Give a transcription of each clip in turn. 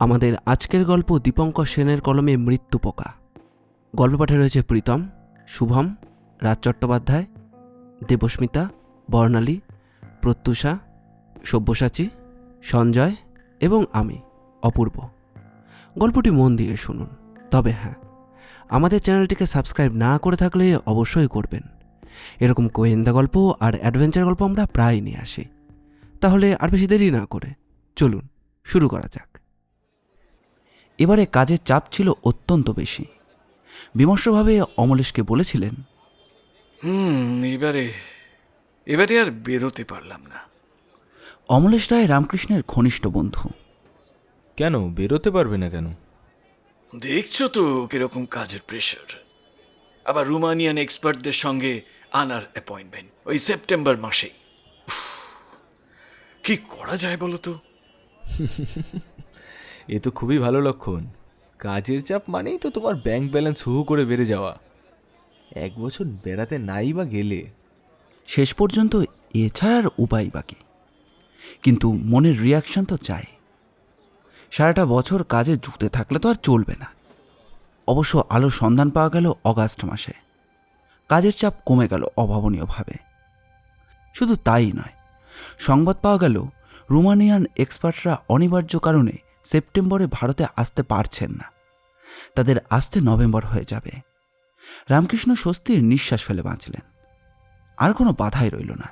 আমাদের আজকের গল্প দীপঙ্কর সেনের কলমে মৃত্যু পোকা। গল্প পাঠে রয়েছে প্রীতম, শুভম, রাজ চট্টোপাধ্যায়, দেবস্মিতা, বর্ণালী, প্রত্যুষা, সব্যসাচী, সঞ্জয় এবং আমি অপূর্ব। গল্পটি মন দিয়ে শুনুন। তবে হ্যাঁ, আমাদের চ্যানেলটিকে সাবস্ক্রাইব না করে থাকলে অবশ্যই করবেন। এরকম গোয়েন্দা গল্প আর অ্যাডভেঞ্চার গল্প আমরা প্রায় নিয়ে আসি। তাহলে আর বেশি দেরি না করে চলুন শুরু করা যাক। এবারে কাজের চাপ ছিল অত্যন্ত বেশি। বিমর্ষভাবে অমলেশকে বলেছিলেন, এবারে আর বেরোতে পারলাম না। অমলেশ রায় রামকৃষ্ণের ঘনিষ্ঠ বন্ধু। কেন বেরোতে পারবে না কেন? দেখছো তো কিরকম কাজের প্রেশার। আবার রোমানিয়ান এক্সপার্টদের সঙ্গে আনার অ্যাপয়েন্টমেন্ট ওই সেপ্টেম্বর মাসেই। কি করা যায় বলো তো? এ তো খুবই ভালো লক্ষণ। কাজের চাপ মানেই তো তোমার ব্যাংক ব্যালেন্স হু করে বেড়ে যাওয়া। 1 বছর বেড়াতে নাই বা গেলে। শেষ পর্যন্ত এছাড়ার উপায় বাকি, কিন্তু মনের রিয়াকশন তো চাই। সারাটা বছর কাজে জুতে থাকলে তো আর চলবে না। অবশ্য আলোর সন্ধান পাওয়া গেল অগাস্ট মাসে। কাজের চাপ কমে গেল অভাবনীয়ভাবে। শুধু তাই নয়, সংবাদ পাওয়া গেল রোমানিয়ান এক্সপার্টরা অনিবার্য কারণে সেপ্টেম্বরে ভারতে আসতে পারছেন না। তাদের আসতে নভেম্বর হয়ে যাবে। রামকৃষ্ণ স্বস্তির নিঃশ্বাস ফেলে বাঁচলেন। আর কোনো বাধাই রইল না।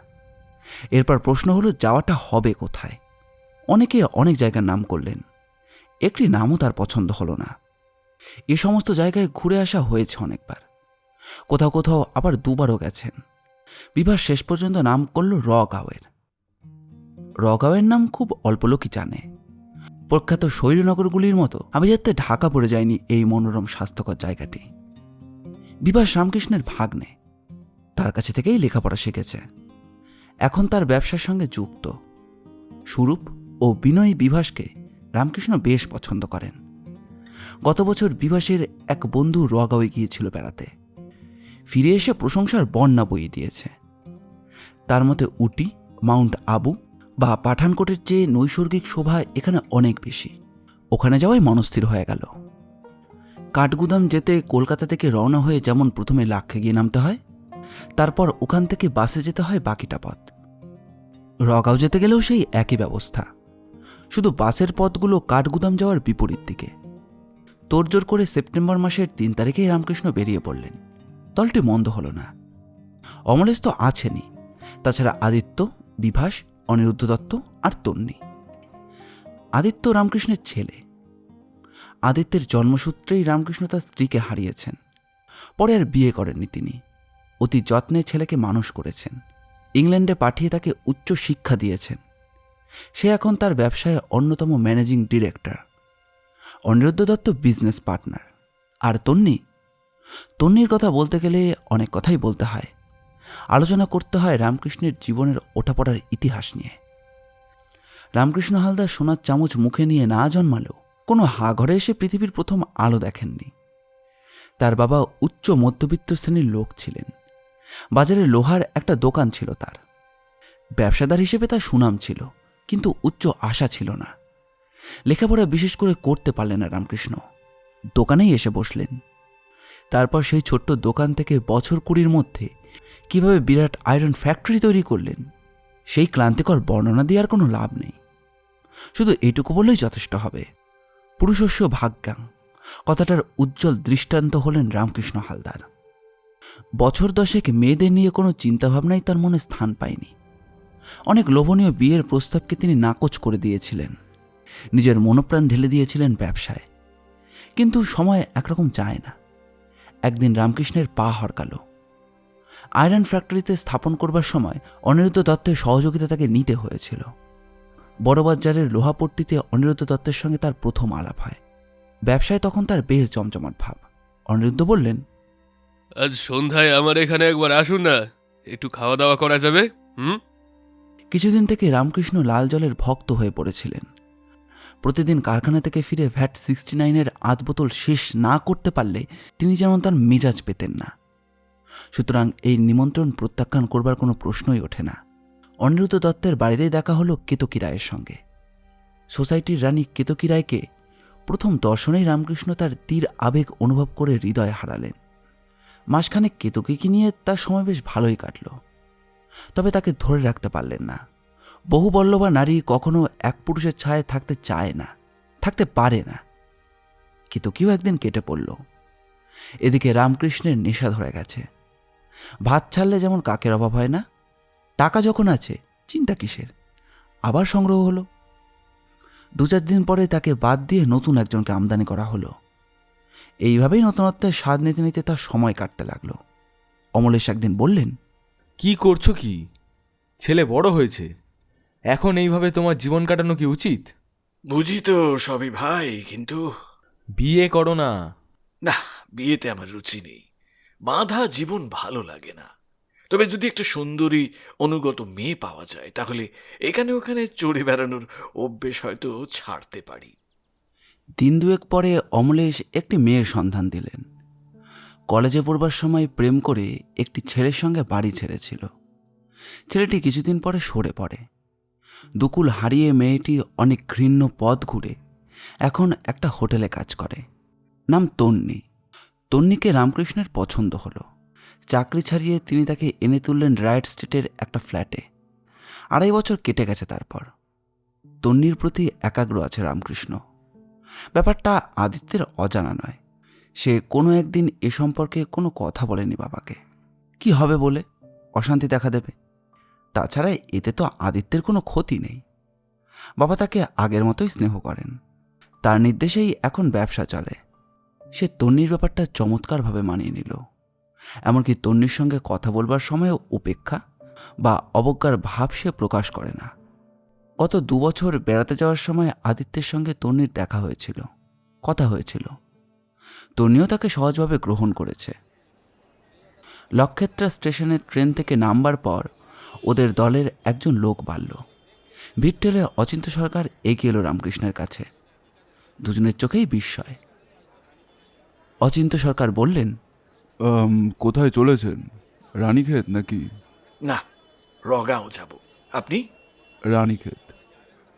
এরপর প্রশ্ন হলো, যাওয়াটা হবে কোথায়? অনেকে অনেক জায়গার নাম করলেন। একটি নামও তার পছন্দ হলো না। এ সমস্ত জায়গায় ঘুরে আসা হয়েছে অনেকবার, কোথাও কোথাও আবার দুবারও গেছেন। বিভা শেষ পর্যন্ত নাম করল রগাঁওয়ের। রগাঁওয়ের নাম খুব অল্প লোকই জানে। প্রখ্যাত শৈলনগরগুলির মতো আভিজাত্যে ঢাকা পড়ে যায়নি এই মনোরম স্বাস্থ্যকর জায়গাটি। বিভাস রামকৃষ্ণের ভাগ্নে, তার কাছে থেকেই লেখাপড়া শিখেছে। এখন তার ব্যবসার সঙ্গে যুক্ত। স্বরূপ ও বিনয়ী বিভাসকে রামকৃষ্ণ বেশ পছন্দ করেন। গত বছর বিভাসের এক বন্ধু রগাঁওয়ে গিয়েছিল বেড়াতে। ফিরে এসে প্রশংসার বন্যা বইয়ে দিয়েছে। তার মতে উটি, মাউন্ট আবু বা পাঠানকোটের চেয়ে নৈসর্গিক শোভা এখানে অনেক বেশি। ওখানে যাওয়াই মনস্থির হয়ে গেল। কাঠগুদাম যেতে কলকাতা থেকে রওনা হয়ে যেমন প্রথমে লাক্ষে গিয়ে নামতে হয়, তারপর ওখান থেকে বাসে যেতে হয় বাকিটা পথ। রগাঁও যেতে গেলেও সেই একই ব্যবস্থা, শুধু বাসের পথগুলো কাঠগুদাম যাওয়ার বিপরীত দিকে। তোড়জোড় করে সেপ্টেম্বর মাসের 3 তারিখেই রামকৃষ্ণ বেরিয়ে পড়লেন। দলটি মন্দ হল না। অমলেশ তো আছেনই, তাছাড়া আদিত্য, বিভাস, অনিরুদ্ধ দত্ত আর তন্নি। আদিত্য রামকৃষ্ণের ছেলে। আদিত্যের জন্মসূত্রেই রামকৃষ্ণ তার স্ত্রীকে হারিয়েছেন। পরে আর বিয়ে করেননি তিনি। অতি যত্নে ছেলেকে মানুষ করেছেন। ইংল্যান্ডে পাঠিয়ে তাকে উচ্চ শিক্ষা দিয়েছেন। সে এখন তার ব্যবসায় অন্যতম managing director. Aniruddha Dutta business partner. আর তন্নির কথা বলতে গেলে অনেক কথাই বলতে হয়। আলোচনা করতে হয় রামকৃষ্ণের জীবনের ওঠাপড়ার ইতিহাস নিয়ে। রামকৃষ্ণ হালদার সোনার চামচ মুখে নিয়ে না জন্মালেও কোনো হাঘরে এসে পৃথিবীর প্রথম আলো দেখেননি। তার বাবা উচ্চ মধ্যবিত্ত শ্রেণীর লোক ছিলেন। বাজারে লোহার একটা দোকান ছিল তার। ব্যবসাদার হিসেবে তার সুনাম ছিল, কিন্তু উচ্চ আশা ছিল না। লেখাপড়া বিশেষ করে করতে পারলেন না রামকৃষ্ণ। দোকানেই এসে বসলেন। তারপর সেই ছোট্ট দোকান থেকে বছর 20 মধ্যে কিভাবে বিরাট আয়রন ফ্যাক্টরি তৈরি করলেন, সেই ক্লান্তিকর বর্ণনা দিয়ে আর কোনো লাভ নেই। শুধু এইটুকু বললেই যথেষ্ট হবে। পুরুষস্য ভাগ্যাং কথাটার উজ্জ্বল দৃষ্টান্ত হলেন রামকৃষ্ণ হালদার। বছর 10 মেয়েদের নিয়ে কোনো চিন্তাভাবনাই তার মনে স্থান পায়নি। অনেক লোভনীয় বিয়ের প্রস্তাবকে তিনি নাকচ করে দিয়েছিলেন। নিজের মনোপ্রাণ ঢেলে দিয়েছিলেন ব্যবসায়। কিন্তু সময় একরকম যায় না। একদিন রামকৃষ্ণের পা হরকাল। আয়রন ফ্যাক্টরিতে স্থাপন করবার সময় অনিরুদ্ধ দত্তের সহযোগিতা তাকে নিতে হয়েছিল। বড়বাজারের লোহাপট্টিতে অনিরুদ্ধ দত্তের সঙ্গে তার প্রথম আলাপ হয়। ব্যবসায় তখন তার বেশ জমজমাট ভাব। অনিরুদ্ধ বললেন, আজ সন্ধ্যায় আমার এখানে একবার আসুন না, একটু খাওয়া দাওয়া করা যাবে। কিছুদিন থেকে রামকৃষ্ণ লাল জলের ভক্ত হয়ে পড়েছিলেন। প্রতিদিন কারখানা থেকে ফিরে ভ্যাট 69-এর 8 বোতল শেষ না করতে পারলে তিনি যেমন তার মেজাজ পেতেন না। সুতরাং এই নিমন্ত্রণ প্রত্যাখ্যান করবার কোনো প্রশ্নই ওঠে না। অনিরুদ্ধ দত্তের বাড়িতেই দেখা হলো কেতকী রায়ের সঙ্গে। সোসাইটির রানী কেতকী রায়কে প্রথম দর্শনেই রামকৃষ্ণ তার তীর আবেগ অনুভব করে হৃদয় হারালেন। মাসখানেক কেতকীকে নিয়ে তার সময় বেশ ভালোই কাটল, তবে তাকে ধরে রাখতে পারলেন না। বহু বল্লভা নারী কখনো এক পুরুষের ছায়ায় থাকতে চায় না, থাকতে পারে না। কেতকীও একদিন কেটে পড়ল। এদিকে রামকৃষ্ণের নেশা ধরে গেছে। ভাত ছাড়লে যেমন কাকের অভাব হয় না, টাকা যখন আছে চিন্তা কিসের। আবার সংগ্রহ হলো। 2-4 দিন পরে তাকে বাদ দিয়ে নতুন একজনকে আমদানি করা হলো। এইভাবেই নতুনত্বের স্বাদ নিতে নিতে তার সময় কাটতে লাগলো। অমলেশ একদিন বললেন, কি করছো কি? ছেলে বড় হয়েছে, এখন এইভাবে তোমার জীবন কাটানো কি উচিত? বুঝি তো সবই ভাই, কিন্তু বিয়ে করো না। না, বিয়েতে আমার রুচি নেই। বাঁধা জীবন ভালো লাগে না। তবে যদি একটা সুন্দরী অনুগত মেয়ে পাওয়া যায়, তাহলে এখানে ওখানে চড়ে বেড়ানোর অভ্যেস হয়তো ছাড়তে পারি। 2 দিন পরে অমলেশ একটি মেয়ের সন্ধান দিলেন। কলেজে পড়বার সময় প্রেম করে একটি ছেলের সঙ্গে বাড়ি ছেড়েছিল। ছেলেটি কিছুদিন পরে সরে পড়ে। দুকুল হারিয়ে মেয়েটি অনেক ঘৃণ্য পথ ঘুরে এখন একটা হোটেলে কাজ করে। নাম তন্নি। তন্নিকে রামকৃষ্ণের পছন্দ হলো। চাকরি ছাড়িয়ে তিনি তাকে এনে তুললেন রায়ট স্ট্রিটের একটা ফ্ল্যাটে। 2.5 বছর কেটে গেছে। তারপর তন্নির প্রতি একাগ্র আছে রামকৃষ্ণ। ব্যাপারটা আদিত্যের অজানা নয়। সে কোনো একদিন এ সম্পর্কে কোনো কথা বলেনি বাবাকে। কি হবে বলে? অশান্তি দেখা দেবে। তাছাড়া এতে তো আদিত্যের কোনো ক্ষতি নেই। বাবা তাকে আগের মতোই স্নেহ করেন। তার নির্দেশেই এখন ব্যবসা চলে। সে তন্নির ব্যাপারটা চমৎকারভাবে মানিয়ে নিল। এমনকি তন্নির সঙ্গে কথা বলবার সময়ও উপেক্ষা বা অবজ্ঞার ভাব সে প্রকাশ করে না। গত 2 বছর বেড়াতে যাওয়ার সময় আদিত্যের সঙ্গে তন্নির দেখা হয়েছিল, কথা হয়েছিল। তন্নিও তাকে সহজভাবে গ্রহণ করেছে। লক্ষেত্রা স্টেশনে ট্রেন থেকে নামবার পর ওদের দলের একজন লোক বাড়ল। ভিড় ঠেলে অচিন্ত্য সরকার এগিয়ে এলো রামকৃষ্ণের কাছে। দুজনের চোখেই বিস্ময়। অচিন্ত্য সরকার বললেন, কোথায় চলেছেন? রানীক্ষেত নাকি? না, রগাঁও যাব। আপনি? রানীক্ষেত।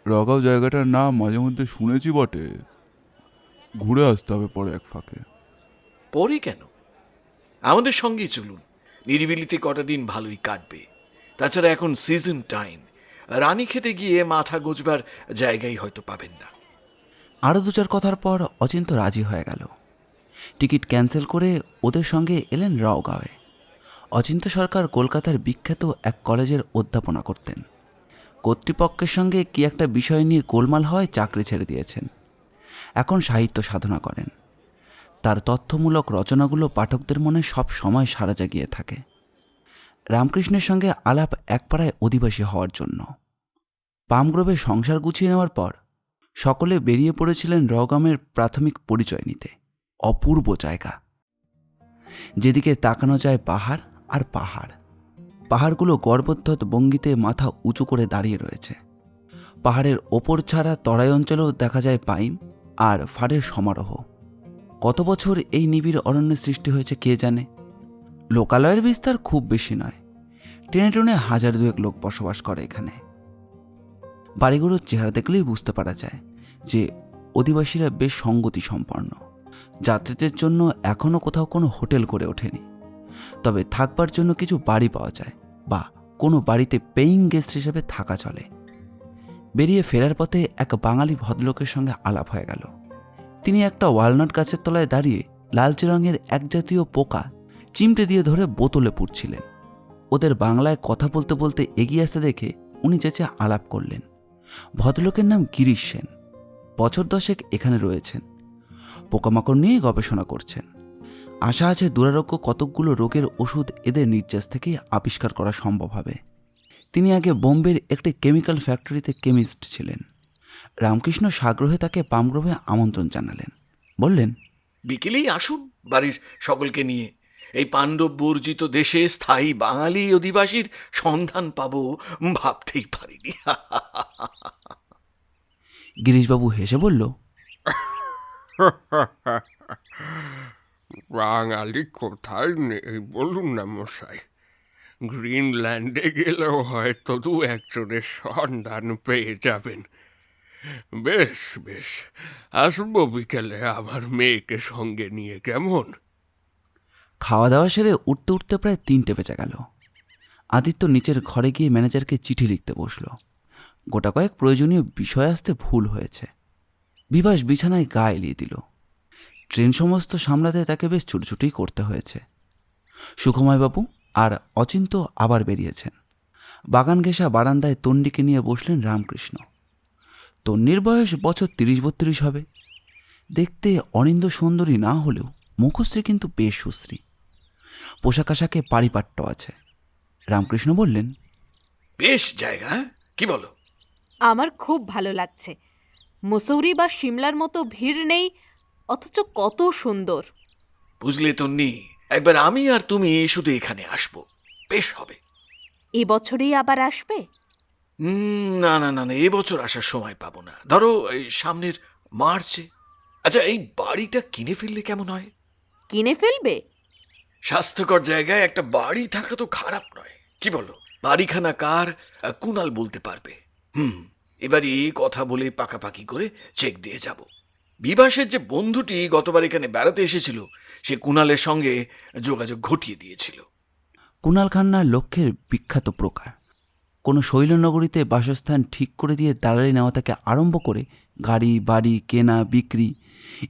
রগাঁও জায়গাটার নাম মাঝে মধ্যে শুনেছি বটে। ঘুরে আসতে হবে পরে এক ফাঁকে। পরে কেন? আমাদের সঙ্গেই চলুন। নিরিবিলিতে কটা দিন ভালোই কাটবে। তাছাড়া এখন সিজন টাইম। রানী খেতে গিয়ে মাথা গোজবার জায়গাই হয়তো পাবেন না। আরও 2-4 কথার পর অচিন্ত্য রাজি হয়ে গেল। টিকিট ক্যান্সেল করে ওদের সঙ্গে এলেন রগাঁওয়ে। অচিন্ত্য সরকার কলকাতার বিখ্যাত এক কলেজের অধ্যাপনা করতেন। কর্তৃপক্ষের সঙ্গে কি একটা বিষয় নিয়ে গোলমাল হওয়ায় চাকরি ছেড়ে দিয়েছেন। এখন সাহিত্য সাধনা করেন। তার তথ্যমূলক রচনাগুলো পাঠকদের মনে সব সময় সাড়া জাগিয়ে থাকে। রামকৃষ্ণের সঙ্গে আলাপ এক পাড়ায় অধিবাসী হওয়ার জন্য। পামগ্রোভে সংসার গুছিয়ে নেওয়ার পর সকলে বেরিয়ে পড়েছিলেন রগামের প্রাথমিক পরিচয় নিতে। অপূর্ব জায়গা, যেদিকে তাকানো যায় পাহাড় আর পাহাড়। পাহাড়গুলো গর্বোদ্ধত ভঙ্গিতে মাথা উঁচু করে দাঁড়িয়ে রয়েছে। পাহাড়ের ওপর ছাড়া তরাই অঞ্চলেও দেখা যায় পাইন আর ফাড়ের সমারোহ। কত বছর এই নিবিড় অরণ্যের সৃষ্টি হয়েছে কে জানে। লোকালয়ের বিস্তার খুব বেশি নয়। টেনে টেনে 1000-2 লোক বসবাস করে এখানে। বাড়িগুলোর চেহারা দেখলেই বুঝতে পারা যায় যে অধিবাসীরা বেশ সঙ্গতি সম্পন্ন। যাত্রীদের জন্য এখনও কোথাও কোনো হোটেল করে ওঠেনি, তবে থাকবার জন্য কিছু বাড়ি পাওয়া যায় বা কোনো বাড়িতে পেইং গেস্ট হিসেবে থাকা চলে। বেরিয়ে ফেরার পথে এক বাঙালি ভদ্রলোকের সঙ্গে আলাপ হয়ে গেল। তিনি একটা ওয়ালনাট গাছের তলায় দাঁড়িয়ে লালচে রঙের এক জাতীয় পোকা চিমটে দিয়ে ধরে বোতলে পুড়ছিলেন। ওদের বাংলায় কথা বলতে বলতে এগিয়ে আসতে দেখে উনি চেঁচে আলাপ করলেন। ভদ্রলোকের নাম গিরিশ সেন। বছর 10 এখানে রয়েছেন। পোকামাকড় নিয়েই গবেষণা করছেন। আশা আছে দুরারোগ্য কতকগুলো রোগের ওষুধ এদের নির্যাস থেকেই আবিষ্কার করা সম্ভব হবে। তিনি আগে বোম্বের একটি কেমিক্যাল ফ্যাক্টরিতে কেমিস্ট ছিলেন। রামকৃষ্ণ সাগ্রহে তাকে পামগ্রোভে আমন্ত্রণ জানালেন। বললেন, বিকেলেই আসুন বাড়ির সকলকে নিয়ে। এই পাণ্ডব বর্জিত দেশে স্থায়ী বাঙালি অধিবাসীর সন্ধান পাবো ভাবতেই পারিনি। গিরিশবাবু হেসে বলল, বাঙালি কোথায় নেই বলুন না মশাই। গ্রিনল্যান্ডে গেলেও হয়তো 2-1 জনের সন্ধান পেয়ে যাবেন। বেশ বেশ, আসবো বিকেলে আমার মেয়েকে সঙ্গে নিয়ে, কেমন? খাওয়া দাওয়া সেরে উঠতে উঠতে প্রায় 3টে বেজে গেল। আদিত্য নিচের ঘরে গিয়ে ম্যানেজারকে চিঠি লিখতে বসল। গোটা কয়েক প্রয়োজনীয় বিষয় আসতে ভুল হয়েছে। বিভাস বিছানায় গা এলিয়ে দিল। ট্রেন সমস্ত সামলাতে তাকে বেশ ছুটোছুটি করতে হয়েছে। সুখময়বাবু আর অচিন্ত আবার বেরিয়েছেন। বাগান ঘেঁষা বারান্দায় তন্ডিকে নিয়ে বসলেন রামকৃষ্ণ। তন্নির বয়স বছর 30-32 হবে। দেখতে অনিন্দ সুন্দরী না হলেও মুখশ্রী কিন্তু বেশ সুশ্রী। পোশাক আশাকে পারিপাট্য আছে। রামকৃষ্ণ বললেন, বেশ জায়গা, কি বলো? আমার খুব ভালো লাগছে। মুসৌরি বা সিমলার মতো ভিড় নেই, অথচ কত সুন্দর। বুঝলে তন্নি, একবার আমি আর তুমি শুধু এখানে আসবো, বেশ হবে। এবছরেই আবার আসবে? না না না না, এবছর আসার সময় পাবো না। ধরো এই সামনের মার্চে। আচ্ছা, এই বাড়িটা কিনে ফেললে কেমন হয়? কিনে ফেলবে? স্বাস্থ্যকর জায়গায় একটা বাড়ি থাকা তো খারাপ নয়, কি বলো? বাড়িখানা কার, কুনাল বলতে পারবে। এবার এই কথা বলে পাকাপাকি করে চেক দিয়ে যাব। বিভাসের যে বন্ধুটি গতবার এখানে বেড়াতে এসেছিল, সে কুনালের সঙ্গে যোগাযোগ ঘটিয়ে দিয়েছিল। কুণাল খান্নার লক্ষ্যের বিখ্যাত প্রকার। কোনো শৈলনগরীতে বাসস্থান ঠিক করে দিয়ে দালালি নেওয়া থেকে আরম্ভ করে গাড়ি বাড়ি কেনা বিক্রি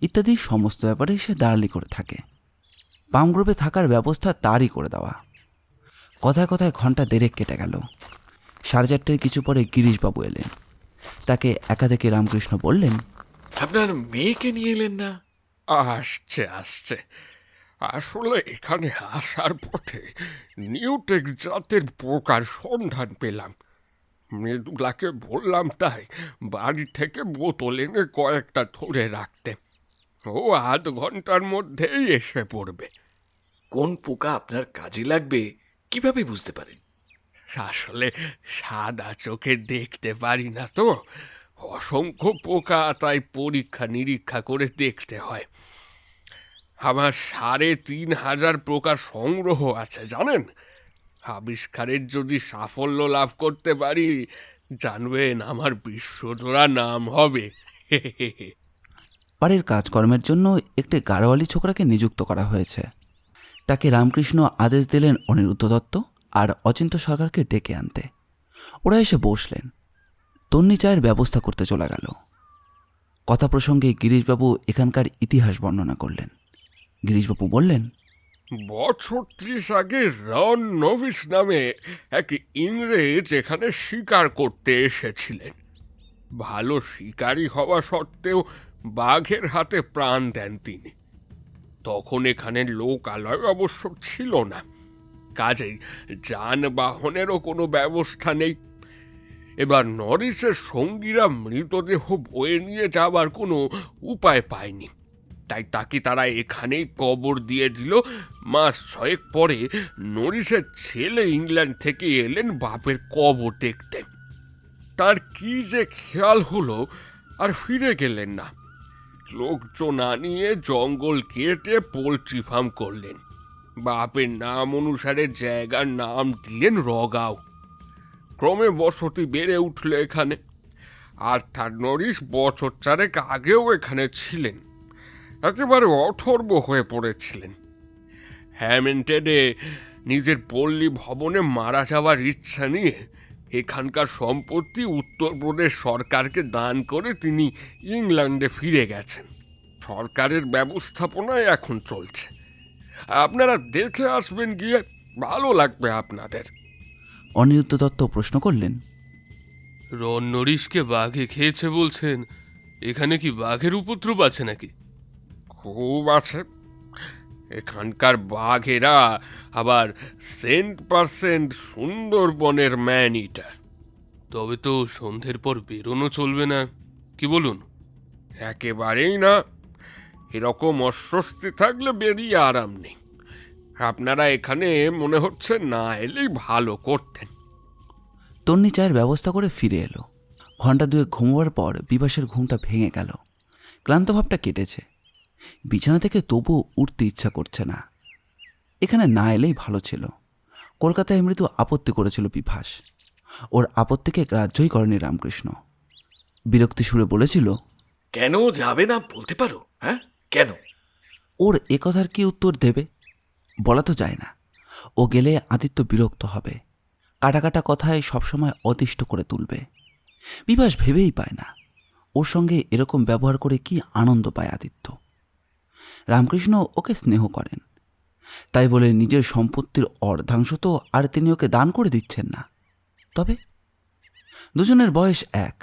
ইত্যাদি সমস্ত ব্যাপারে সে দালালি করে থাকে। পামগ্রুপে থাকার ব্যবস্থা তারই করে দেওয়া। কথায় কথায় ঘন্টা 1.5 কেটে গেল। 4:30 কিছু পরে গিরিশবাবু এলেন। তাকে একা দেখে রামকৃষ্ণ বললেন, আপনার মেয়েকে নিয়ে এলেন না? আসছে আসছে, আসলে এখানে আসার পথে নিউটেক জাতের পোকার সন্ধান পেলাম। মৃদুলাকে বললাম তাই বাড়ি থেকে বোতল এনে কয়েকটা ধরে রাখতে। ও আধ ঘন্টার মধ্যেই এসে পড়বে। কোন পোকা আপনার কাজে লাগবে কিভাবে বুঝতে পারেন? আসলে সাদা চোখে দেখতে পারি না তো, অসংখ্য পোকা, তাই পরীক্ষা নিরীক্ষা করে দেখতে হয়। আমার 3,500 প্রকার সংগ্রহ আছে জানেন। আবিষ্কারের যদি সাফল্য লাভ করতে পারি, জানবেন আমার বিশ্বজোড়া নাম হবে। বাড়ির কাজকর্মের জন্য একটি গাড়োয়ালি ছোকরাকে নিযুক্ত করা হয়েছে। তাকে রামকৃষ্ণ আদেশ দিলেন অনিরুদ্ধ দত্ত আর অচিন্ত সরকারকে ডেকে আনতে। ওরা এসে বসলেন। তন্নি চায়ের ব্যবস্থা করতে চলে গেল। কথা প্রসঙ্গে গিরিশবাবু এখানকার ইতিহাস বর্ণনা করলেন। গিরিশবাবু বললেন, বছর 30 আগে রন নভিস নামে এক ইংরেজ এখানে শিকার করতে এসেছিলেন। ভালো শিকারী হওয়া সত্ত্বেও বাঘের হাতে প্রাণ দেন তিনি। তখন এখানে লোকালয় অবশ্য ছিল না, কাজেই যানবাহনেরও কোনো ব্যবস্থা নেই। এবার নরিসের সঙ্গীরা মৃতদেহ বয়ে নিয়ে যাবার কোনো উপায় পায়নি, তাই তাকে তারা এখানেই কবর দিয়ে দিল। মাস 6 পরে নরিসের ছেলে ইংল্যান্ড থেকে এলেন বাপের কবর দেখতে। তার কি যে খেয়াল হলো, আর ফিরে গেলেন না। লোকজন আনিয়ে জঙ্গল কেটে পোলট্রি ফার্ম করলেন। বাপের নাম অনুসারে জায়গার নাম দিলেন রগাঁও। ক্রমে বসতি বেড়ে উঠল এখানে। আর্থার নরিস বছর 4 আগেও এখানে ছিলেন, একেবারে অথর্ব হয়ে পড়েছিলেন। হ্যামিল্টনে নিজের পল্লী ভবনে মারা যাওয়ার ইচ্ছা নিয়ে এখানকার সম্পত্তি উত্তরপ্রদেশ সরকারকে দান করে তিনি ইংল্যান্ডে ফিরে গেছেন। সরকারের ব্যবস্থাপনায় এখন চলছে। আপনারা দেখে আসবেন গিয়ে, ভালো লাগবে আপনাদের। অনিরুদ্ধ দত্ত প্রশ্ন করলেন, রন নরিশকে বাঘে খেয়েছে বলছেন, এখানে কি বাঘের উপদ্রব আছে নাকি? খুব আছে। এখানকার বাঘেরা আবার 100% সুন্দরবনের ম্যান ইটার। তবে তো সন্ধ্যের পর বেরোনো চলবে না, কি বলুন? একেবারেই না। এরকম অস্বস্তি থাকলে বেরিয়ে আরাম নেই। আপনারা এখানে মনে হচ্ছে না এলেই ভালো করতেন। তন্নি চায়ের ব্যবস্থা করে ফিরে এলো। ঘন্টা 2 ঘুমোবার পর বিভাসের ঘুমটা ভেঙে গেল। ক্লান্ত ভাবটা কেটেছে। বিছানা থেকে তবুও উঠতে ইচ্ছা করছে না। এখানে না এলেই ভালো ছিল। কলকাতায় মৃত্যু আপত্তি করেছিল বিভাস। ওর আপত্তিকে গ্রাহ্যই করেনি রামকৃষ্ণ। বিরক্তি সুরে বলেছিল। কেন যাবে না বলতে পারো? হ্যাঁ, কেন? ওর এ কথার কি উত্তর দেবে? বলা তো যায় না। ও গেলে আদিত্য বিরক্ত হবে, কাটা কাটা কথায় সবসময় অতিষ্ঠ করে তুলবে। বিভাস ভেবেই পায় না ওর সঙ্গে এরকম ব্যবহার করে কি আনন্দ পায় আদিত্য। রামকৃষ্ণ ওকে স্নেহ করেন, তাই বলে নিজের সম্পত্তির অর্ধাংশ তো আর তিনি ওকে দান করে দিচ্ছেন না। তবে দুজনের বয়স এক,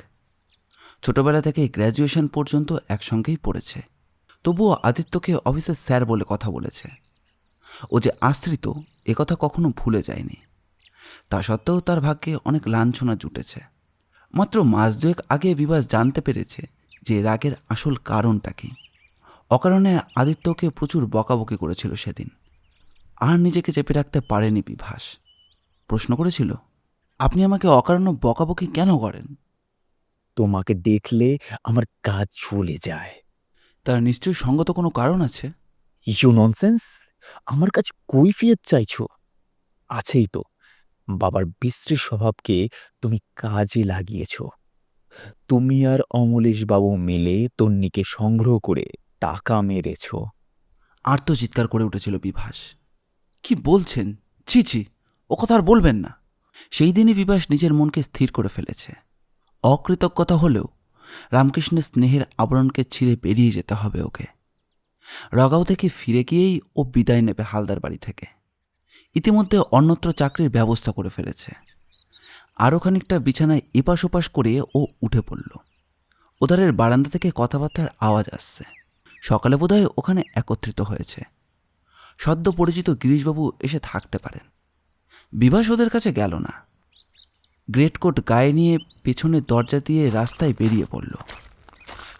ছোটবেলা থেকে গ্র্যাজুয়েশন পর্যন্ত একসঙ্গেই পড়েছে। তবুও আদিত্যকে অফিসের স্যার বলে কথা বলেছে। ও যে আশ্রিত একথা কখনো ভুলে যায়নি। তা সত্ত্বেও তার ভাগ্যে অনেক লাঞ্ছনা জুটেছে। মাত্র মাস দুয়েক আগে বিভাস জানতে পেরেছে যে রাগের আসল কারণটা কি। অকারণে আদিত্যকে প্রচুর বকাবকি করেছিল সেদিন। আর নিজেকে চেপে রাখতে পারেনি বিভাস। প্রশ্ন করেছিল, আপনি আমাকে অকারণে বকাবকি কেন করেন? তোমাকে দেখলে আমার কাজ চলে যায়। তার নিশ্চয়ই সঙ্গত কোনো কারণ আছে। You nonsense! আমার কাছে কৈফিয়ত চাইছো? আছেই তো। বাবার বিশ্রী স্বভাবকে তুমি কাজে লাগিয়েছ। তুমি আর অমলেশ বাবু মিলে তন্নিকে সংগ্রহ করে টাকা মেরেছ। আর্তচিৎকার করে উঠেছিল বিভাস। কি বলছেন? ছি ছি, ও কথা আর বলবেন না। সেই দিনই বিভাস নিজের মনকে স্থির করে ফেলেছে। অকৃতজ্ঞতা হলেও রামকৃষ্ণের স্নেহের আবরণকে ছিঁড়ে বেরিয়ে যেতে হবে ওকে। রগাঁও থেকে ফিরে গিয়েই ও বিদায় নেবে হালদার বাড়ি থেকে। ইতিমধ্যে অন্যত্র চাকরির ব্যবস্থা করে ফেলেছে। আরও খানিকটা বিছানায় এপাশ ওপাশ করে ও উঠে পড়ল। ওধারের বারান্দা থেকে কথাবার্তার আওয়াজ আসছে। সকালে বোধহয় ওখানে একত্রিত হয়েছে। সদ্য পরিচিত গিরিশবাবু এসে থাকতে পারেন। বিভাস ওদের কাছে গেল না। গ্রেটকোট গায়ে নিয়ে পেছনের দরজা দিয়ে রাস্তায় বেরিয়ে পড়ল।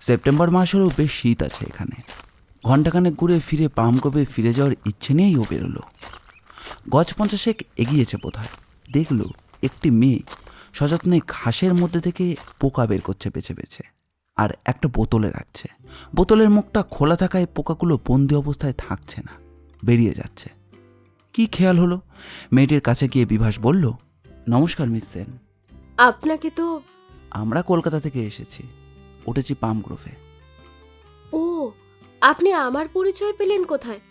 সেপ্টেম্বর মাস হলেও বেশ শীত আছে এখানে। ঘণ্টাখানেক ঘুরে ফিরে পামগ্রোভে ফিরে যাওয়ার ইচ্ছে নিয়েই ও বেরোলো। গজ 50 এগিয়েছে বোধহয়। দেখল একটি মেয়ে সযত্নে ঘাসের মধ্যে থেকে পোকা বের করছে বেছে বেছে, আর একটা বোতলে রাখছে। বোতলের মুখটা খোলা থাকায় পোকাগুলো বন্দি অবস্থায় থাকছে না, বেরিয়ে যাচ্ছে। কি খেয়াল হলো, মেয়েটির কাছে গিয়ে বিভাস বলল, নমস্কার মিস সেন। আপনাকে তো... আমরা কলকাতা থেকে এসেছি, উঠেছি পামগ্রোভে। ও, আপনি আমার পরিচয় পেলেন কোথায়?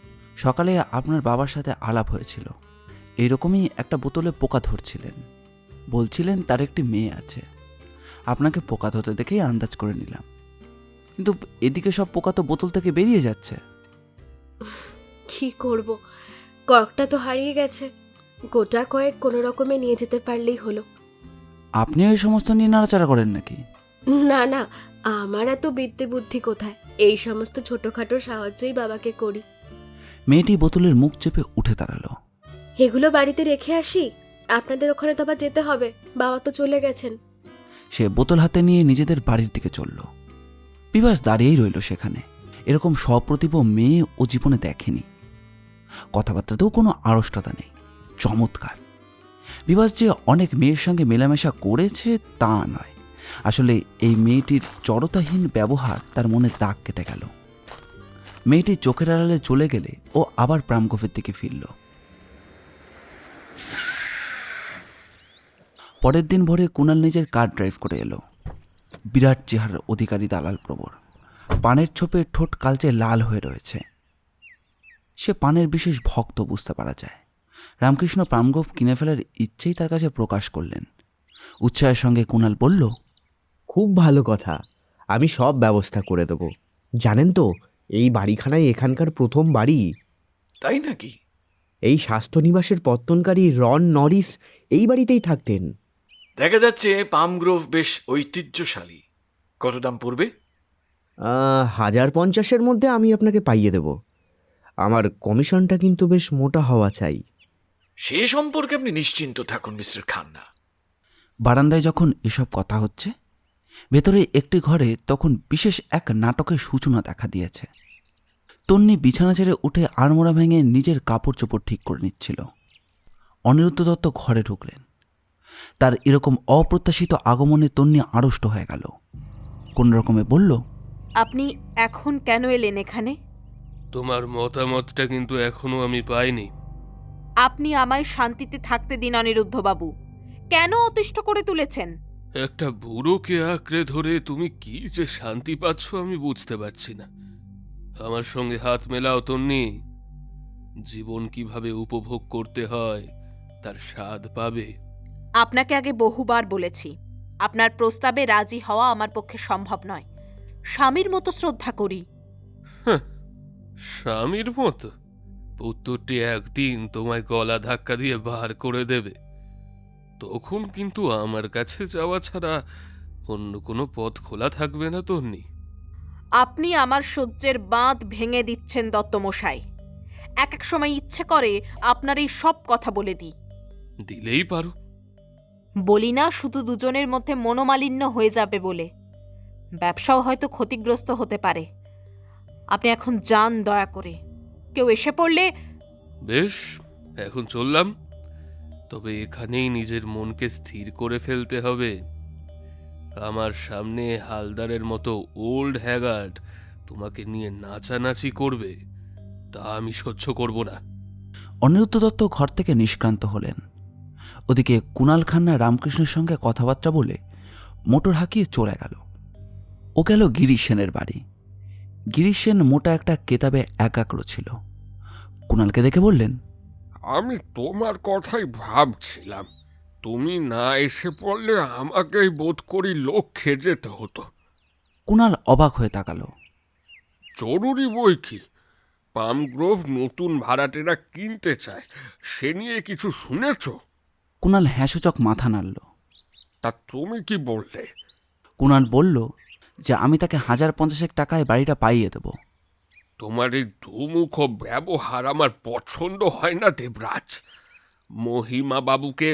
সকালে আপনার বাবার সাথে আলাপ হয়েছিল। এইরকমই একটা বোতলে পোকা ধরছিলেন। বলছিলেন তার একটি মেয়ে আছে। আপনাকে পোকা ধরতে দেখেই আন্দাজ করে নিলাম। কিন্তু এদিকে সব পোকা তো বোতল থেকে বেরিয়ে যাচ্ছে। কি করব, কর্কটা তো হারিয়ে গেছে। গোটা কয়েক কোনো রকমে নিয়ে যেতে পারলেই হলো। আপনি ওই সমস্ত নিয়ে নাড়াচাড়া করেন নাকি? না না, আমার এত বিদ্যে বুদ্ধি কোথায়। এই সমস্ত ছোটখাটো সাহায্যই বাবাকে করি। মেয়েটি বোতলের মুখ চেপে উঠে দাঁড়ালো। এগুলো বাড়িতে রেখে আসি, আপনাদের ওখানে তো আবার যেতে হবে। বাবা তো চলে গেছেন। সে বোতল হাতে নিয়ে নিজেদের বাড়ির দিকে চলল। বিভাস দাঁড়িয়েই রইল সেখানে। এরকম সপ্রতিভ মেয়ে ও জীবনে দেখেনি। কথাবার্তাতেও কোনো আড়ষ্টতা নেই। চমৎকার। বিভাস যে অনেক মেয়ের সঙ্গে মেলামেশা করেছে তা নয়, আসলে এই মেয়েটির জড়তাহীন ব্যবহার তার মনে দাগ কেটে গেল। মেয়েটি চোখের আড়ালে চলে গেলে ও আবার প্রামগোভের দিকে ফিরল। পরের দিন ভোরে কুণাল নিজের কার ড্রাইভ করে এলো। বিরাট চেহারার অধিকারী দালাল প্রবর। পানের ছোপে ঠোঁট কালচে লাল হয়ে রয়েছে। সে পানের বিশেষ ভক্ত বুঝতে পারা যায়। রামকৃষ্ণ প্রামগোভ কিনে ফেলার ইচ্ছেই তার কাছে প্রকাশ করলেন। উৎসাহের সঙ্গে কুণাল বলল, খুব ভালো কথা, আমি সব ব্যবস্থা করে দেব। জানেন তো, এই বাড়িখানাই এখানকার প্রথম বাড়ি। তাই নাকি? এই স্বাস্থ্যনিবাসের পত্তনকারী রন নরিস এই বাড়িতেই থাকতেন। দেখা যাচ্ছে পামগ্রোভ বেশ ঐতিহ্যশালী। কত দাম পড়বে? 1050-এর মধ্যে আমি আপনাকে পাইয়ে দেব। আমার কমিশনটা কিন্তু বেশ মোটা হওয়া চাই। সে সম্পর্কে আপনি নিশ্চিন্ত থাকুন মিস্টার খান্না। বারান্দায় যখন এসব কথা হচ্ছে, ভেতরে একটি ঘরে তখন বিশেষ এক নাটকের সূচনা দেখা দিয়েছে। তন্নি বিছানা ছেড়ে উঠে আড়মোড়া ভেঙে নিজের কাপড় চোপড় ঠিক করে নিচ্ছিল। অনিরুদ্ধ দত্ত ঘরে ঢুকলেন। তার এরকম অপ্রত্যাশিত আগমনে তন্নি আড়ষ্ট হয়ে গেল। কোন রকমে বলল, আপনি এখন কেন এলেন এখানে? তোমার মতামতটা কিন্তু এখনো আমি পাইনি। আপনি আমায় শান্তিতে থাকতে দিন অনিরুদ্ধবাবু। কেন অতিষ্ঠ করে তুলেছেন? একটা বুড়োকে আঁকড়ে ধরে তুমি কি যে শান্তি পাচ্ছ আমি বুঝতে পারছি না। আমার সঙ্গে হাত মেলাও তন্নি, জীবন কিভাবে উপভোগ করতে হয় তার স্বাদ পাবে। আপনাকে আগে বহুবার বলেছি, আপনার প্রস্তাবে রাজি হওয়া আমার পক্ষে সম্ভব নয়। স্বামীর মতো শ্রদ্ধা করি। স্বামীর মতো? পুত্রটি একদিন তোমায় গলা ধাক্কা দিয়ে বার করে দেবে, তখন কিন্তু আমার কাছে যাওয়া ছাড়া অন্য কোনো পথ খোলা থাকবে না তন্নি। আপনি আমার সহ্যের বাঁধ ভেঙে দিচ্ছেন দত্তমশাই। এক এক সময় ইচ্ছে করে আপনার এই সব কথা বলে দিই। দিলেই পারো। বলি না শুধু দুজনের মধ্যে মনোমালিন্য হয়ে যাবে বলে। ব্যবসাও হয়তো ক্ষতিগ্রস্ত হতে পারে। আপনি এখন যান দয়া করে। কেউ এসে পড়লে। বেশ, এখন চললাম। তবে এখানেই নিজের মনকে স্থির করে ফেলতে হবে। আমার সামনে হালদারের মতো ওল্ড হ্যাগার্ড তোমাকে নিয়ে নাচানাচি করবে, তা আমি সহ্য করব না। অনিরুদ্ধ দত্ত ঘর থেকে নিষ্ক্রান্ত হলেন। ওদিকে কুণাল খান্না রামকৃষ্ণের সঙ্গে কথাবার্তা বলে মোটর হাঁকিয়ে চলে গেল। ও গেল গিরিশ সেনের বাড়ি। গিরিশ সেন মোটা একটা কেতাবে একাগ্র ছিল। কুণালকে দেখে বললেন, আমি তোমার কথাই ভাবছিলাম, তুমি না এসে পড়লে আমাকেই বোধ করি লক্ষ্যে যেতে হতো। কুণাল অবাক হয়ে তাকালো। জরুরি বই কি? পামগ্রোভ নতুন ভাড়াটেরা কিনতে চায়, সে নিয়ে কিছু শুনেছ? কুণাল হ্যাঁসূচক মাথা নাড়ল। তা তুমি কি বললে? কুণাল বলল যে আমি তাকে 1,050 টাকায় বাড়িটা পাইয়ে দেব। তোমার এই দুমুখ ব্যবহার আমার পছন্দ হয় না দেবরাজ। মহিমা বাবুকে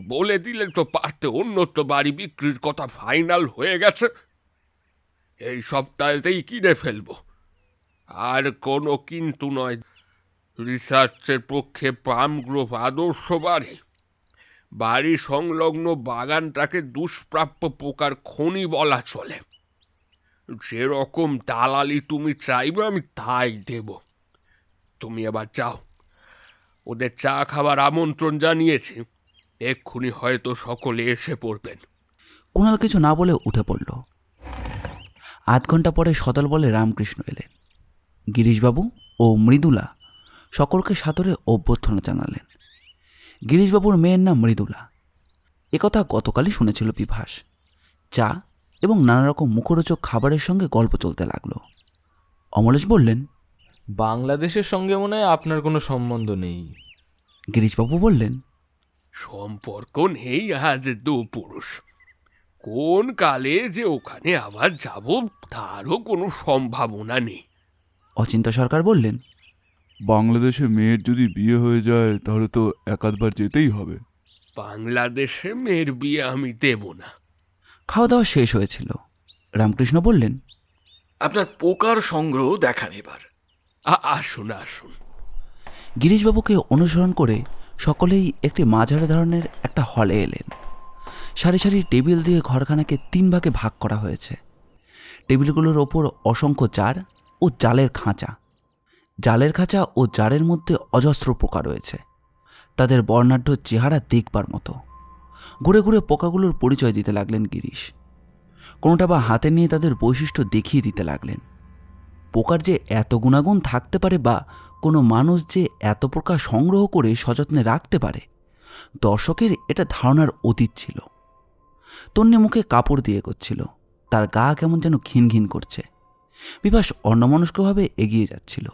বলে দিলে তো পারতে, অন্যত্র বাড়ি বিক্রির কথা ফাইনাল হয়ে গেছে। এই সপ্তাহেতেই কিনে ফেলবো। আর কোনো কিন্তু নয়। রিসার্চের পক্ষে পামগ্রোভ আদর্শ বাড়ি। বাড়ি সংলগ্ন বাগানটাকে দুষ্প্রাপ্য পোকার খনি বলা চলে। যেরকম দালালি তুমি চাইবে আমি তাই দেব। তুমি আবার যাও, ওদের চা খাবার আমন্ত্রণ জানিয়েছি, এক্ষুনি হয়তো সকলে এসে পড়বেন। কুণাল কিছু না বলে উঠে পড়ল। আধ ঘন্টা পরে সদল বলে রামকৃষ্ণ এলেন। গিরিশবাবু ও মৃদুলা সকলকে সাদরে অভ্যর্থনা জানালেন। গিরিশবাবুর মেয়ের নাম মৃদুলা। একথা গতকালই শুনেছিল বিভাস। চা এবং নানা রকম মুখরোচক খাবারের সঙ্গে গল্প চলতে লাগলো। অমলেশ বললেন, বাংলাদেশের সঙ্গে মনে হয় আপনার কোনো সম্বন্ধ নেই। গিরিশবাবু বললেন, সম্পর্ক নেই আজ দু পুরুষ। কোন কালে যে ওখানে আবার যাব তারও কোনো সম্ভাবনা নেই। অচিন্তা সরকার বললেন, বাংলাদেশে মেয়ের যদি বিয়ে হয়ে যায় তাহলে তো একাধবার যেতেই হবে। বাংলাদেশে মেয়ের বিয়ে আমি দেব না। খাওয়া দাওয়া শেষ হয়েছিল। রামকৃষ্ণ বললেন, আপনার পোকার সংগ্রহ দেখান এবার। আসুন আসুন। গিরিশবাবুকে অনুসরণ করে সকলেই একটি মাঝারি ধরনের একটা হলে এলেন। সারি সারি টেবিল দিয়ে ঘরখানাকে 3 ভাগে ভাগ করা হয়েছে। টেবিলগুলোর ওপর অসংখ্য জার ও জালের খাঁচা। জালের খাঁচা ও জারের মধ্যে অজস্র পোকা রয়েছে। তাদের বর্ণাঢ্য চেহারা দেখবার মতো। ঘুরে ঘুরে পোকাগুলোর পরিচয় দিতে লাগলেন গিরিশ। কোনোটা বা হাতে নিয়ে তাদের বৈশিষ্ট্য দেখিয়ে দিতে লাগলেন। পোকার যে এত গুণাগুণ থাকতে পারে বা কোনো মানুষ যে এত প্রকার সংগ্রহ করে সযত্নে রাখতে পারে, দর্শকের এটা ধারণার অতীত ছিল। তন্নি মুখে কাপড় দিয়ে করছিল। তার গা কেমন যেন ঘিন ঘিন করছে। বিভাস অন্যমনস্কভাবে এগিয়ে যাচ্ছিল।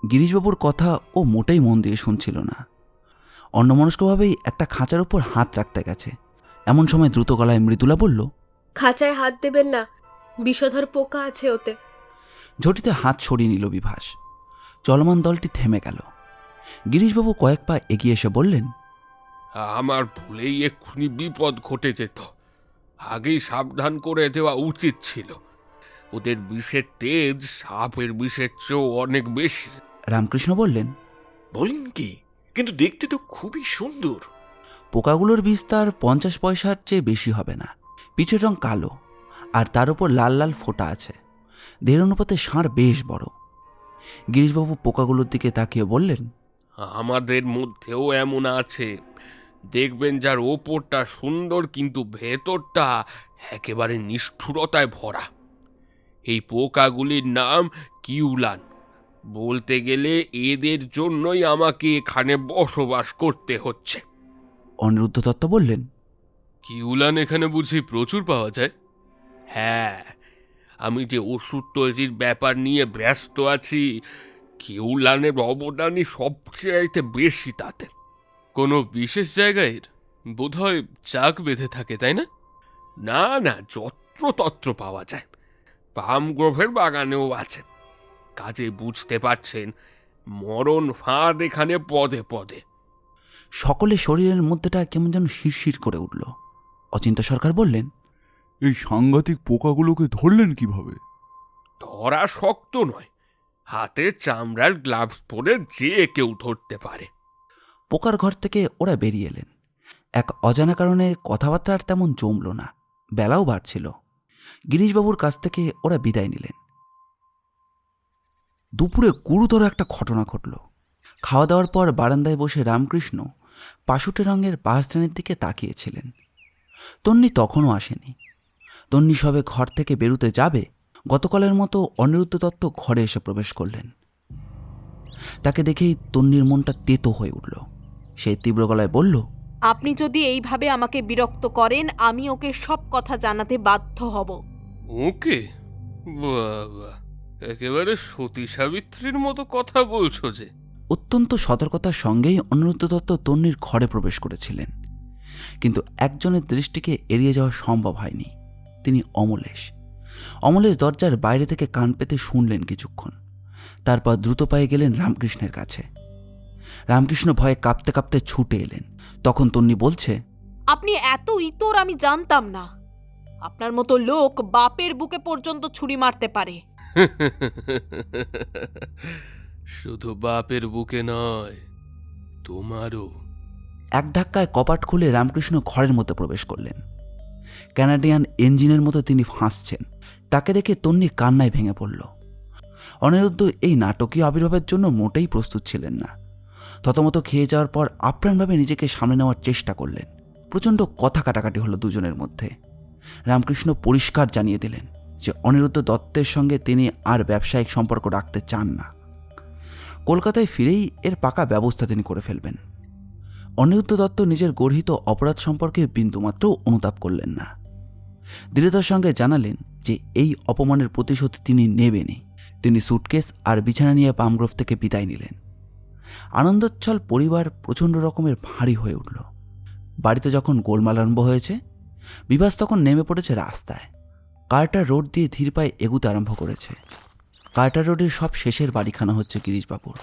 গিরিশবাবুর কথা ও মোটেই মন দিয়ে শুনছিল না। অন্যমনস্কভাবেই একটা খাঁচার উপর হাত রাখতে গেছে। এমন সময় দ্রুত গলায় মৃদুলা বলল, খাঁচায় হাত দেবেন না, বিষধর পোকা আছে ওতে। ঝটিতে হাত সরিয়ে নিল বিভাস। চলমান দলটি থেমে গেল। গিরিশবাবু কয়েক পা এগিয়ে এসে বললেন, আমার ভুলেই এক্ষুনি বিপদ ঘটে যেত। আগেই সাবধান করে দেওয়া উচিত ছিল। ওদের বিষের তেজ সাপের বিষের চেয়েও অনেক বেশি। রামকৃষ্ণ বললেন, বলেন কি? কিন্তু দেখতে তো খুবই সুন্দর। পোকাগুলোর বিস্তার 50 পয়সার চেয়ে বেশি হবে না। পিঠের রং কালো আর তার উপর লাল লাল ফোঁটা আছে। দেহের অনুপাতে ষাঁড় বেশ বড়। গিরিশবাবু পোকাগুলোর দিকে তাকিয়ে বললেন, আমাদের মধ্যেও এমন আছে দেখবেন যার ওপরটা সুন্দর কিন্তু ভেতরটা একেবারে নিষ্ঠুরতায় ভরা। এই পোকাগুলির নাম কিউলান। বলতে গেলে এদের জন্যই আমাকে এখানে বসবাস করতে হচ্ছে। অনিরুদ্ধ দত্ত বললেন, কিউলান এখানে বুঝি প্রচুর পাওয়া যায়? হ্যাঁ, আমি যে ওষুধ তৈরির ব্যাপার নিয়ে ব্যস্ত আছি, কিউলানের অবদানই সবচেয়ে বেশি তাতে। কোনো বিশেষ জায়গায় বোধহয় চাক বেঁধে থাকে, তাই না? না না, যত্রতত্র পাওয়া যায়। পাম গ্রোভের বাগানেও আছে। কাজে বুঝতে পারছেন, মরণ ফাঁদ এখানে পদে পদে। সকলে শরীরের মধ্যেটা কেমন যেন শিরশির করে উঠল। অচিন্ত্য সরকার বললেন, এই সাংঘাতিক পোকাগুলোকে ধরলেন কিভাবে? ধরা শক্ত নয়, হাতে চামড়ার গ্লাভস পরে যে কেউ ধরতে পারে। পোকার ঘর থেকে ওরা বেরিয়ে এলেন। এক অজানা কারণে কথাবার্তা আর তেমন জমল না। বেলাও বাড়ছিল। গিরিশবাবুর কাছ থেকে ওরা বিদায় নিলেন। দুপুরে গুরুতর একটা ঘটনা ঘটল। খাওয়া দাওয়ার পর বারান্দায় বসে রামকৃষ্ণ পাশুটে রঙের পাহাড়শ্রেণীর দিকে তাকিয়েছিলেন। তন্নি তখনও আসেনি। তন্নি সবে ঘর থেকে বেরুতে যাবে, গতকালের মতো অনিরুদ্ধ দত্ত ঘরে এসে প্রবেশ করলেন। তাকে দেখেই তন্নির মনটা তেতো হয়ে উঠল। সে তীব্র গলায় বলল, আপনি যদি এইভাবে আমাকে বিরক্ত করেন, আমি ওকে সব কথা জানাতে বাধ্য হব। ওকে? বাবা, একেবারে সতী সাবিত্রীর মতো কথা বলছো যে। অত্যন্ত সতর্কতার সঙ্গেই অনিরুদ্ধ দত্ত তন্নির ঘরে প্রবেশ করেছিলেন, কিন্তু একজনের দৃষ্টিকে এড়িয়ে যাওয়া সম্ভব হয়নি। তিনি অমলেশ। অমলেশ দরজার বাইরে থেকে কান পেতে শুনলেন কিছুক্ষণ, তারপর দ্রুত পায়ে গেলেন রামকৃষ্ণের কাছে। রামকৃষ্ণ ভয়ে কাঁপতে কাঁপতে ছুটে এলেন। তখন তন্নি বলছে, আপনি এত ইতর আমি জানতাম না। আপনার মতো লোক বাপের বুকে পর্যন্ত ছুরি মারতে পারে। শুধু বাপের বুকে নয়, তোমারও। এক ধাক্কায় কপাট খুলে রামকৃষ্ণ ঘরের মধ্যে প্রবেশ করলেন। ক্যানাডিয়ান ইঞ্জিনের মতো তিনি হাসছেন। তাকে দেখে তন্নি কান্নায় ভেঙে পড়ল। অনিরুদ্ধ এই নাটকীয় আবির্ভাবের জন্য মোটেই প্রস্তুত ছিলেন না। থতমত খেয়ে যাওয়ার পর আপ্রাণভাবে নিজেকে সামনে নেওয়ার চেষ্টা করলেন। প্রচণ্ড কথা কাটাকাটি হলো দুজনের মধ্যে। রামকৃষ্ণ পরিষ্কার জানিয়ে দিলেন যে অনিরুদ্ধ দত্তের সঙ্গে তিনি আর ব্যবসায়িক সম্পর্ক রাখতে চান না। কলকাতায় ফিরেই এর পাকা ব্যবস্থা তিনি করে ফেলবেন। অনিরুদ্ধ দত্ত নিজের গর্হিত অপরাধ সম্পর্কে বিন্দুমাত্র অনুতাপ করলেন না। দৃঢ়তার সঙ্গে জানালেন যে এই অপমানের প্রতিশোধ তিনি নেবেনই। তিনি সুটকেস আর বিছানা নিয়ে পামগ্রোভ থেকে বিদায় নিলেন। আনন্দোচ্ছল পরিবার প্রচণ্ড রকমের ভারী হয়ে উঠল। বাড়িতে যখন গোলমাল আরম্ভ হয়েছে, বিভাস তখন নেমে পড়েছে রাস্তায়। কার্টার রোড দিয়ে ধীর পায়ে এগুতে আরম্ভ করেছে। কার্টার রোডের সব শেষের বাড়িখানা হচ্ছে গিরিশবাবুর।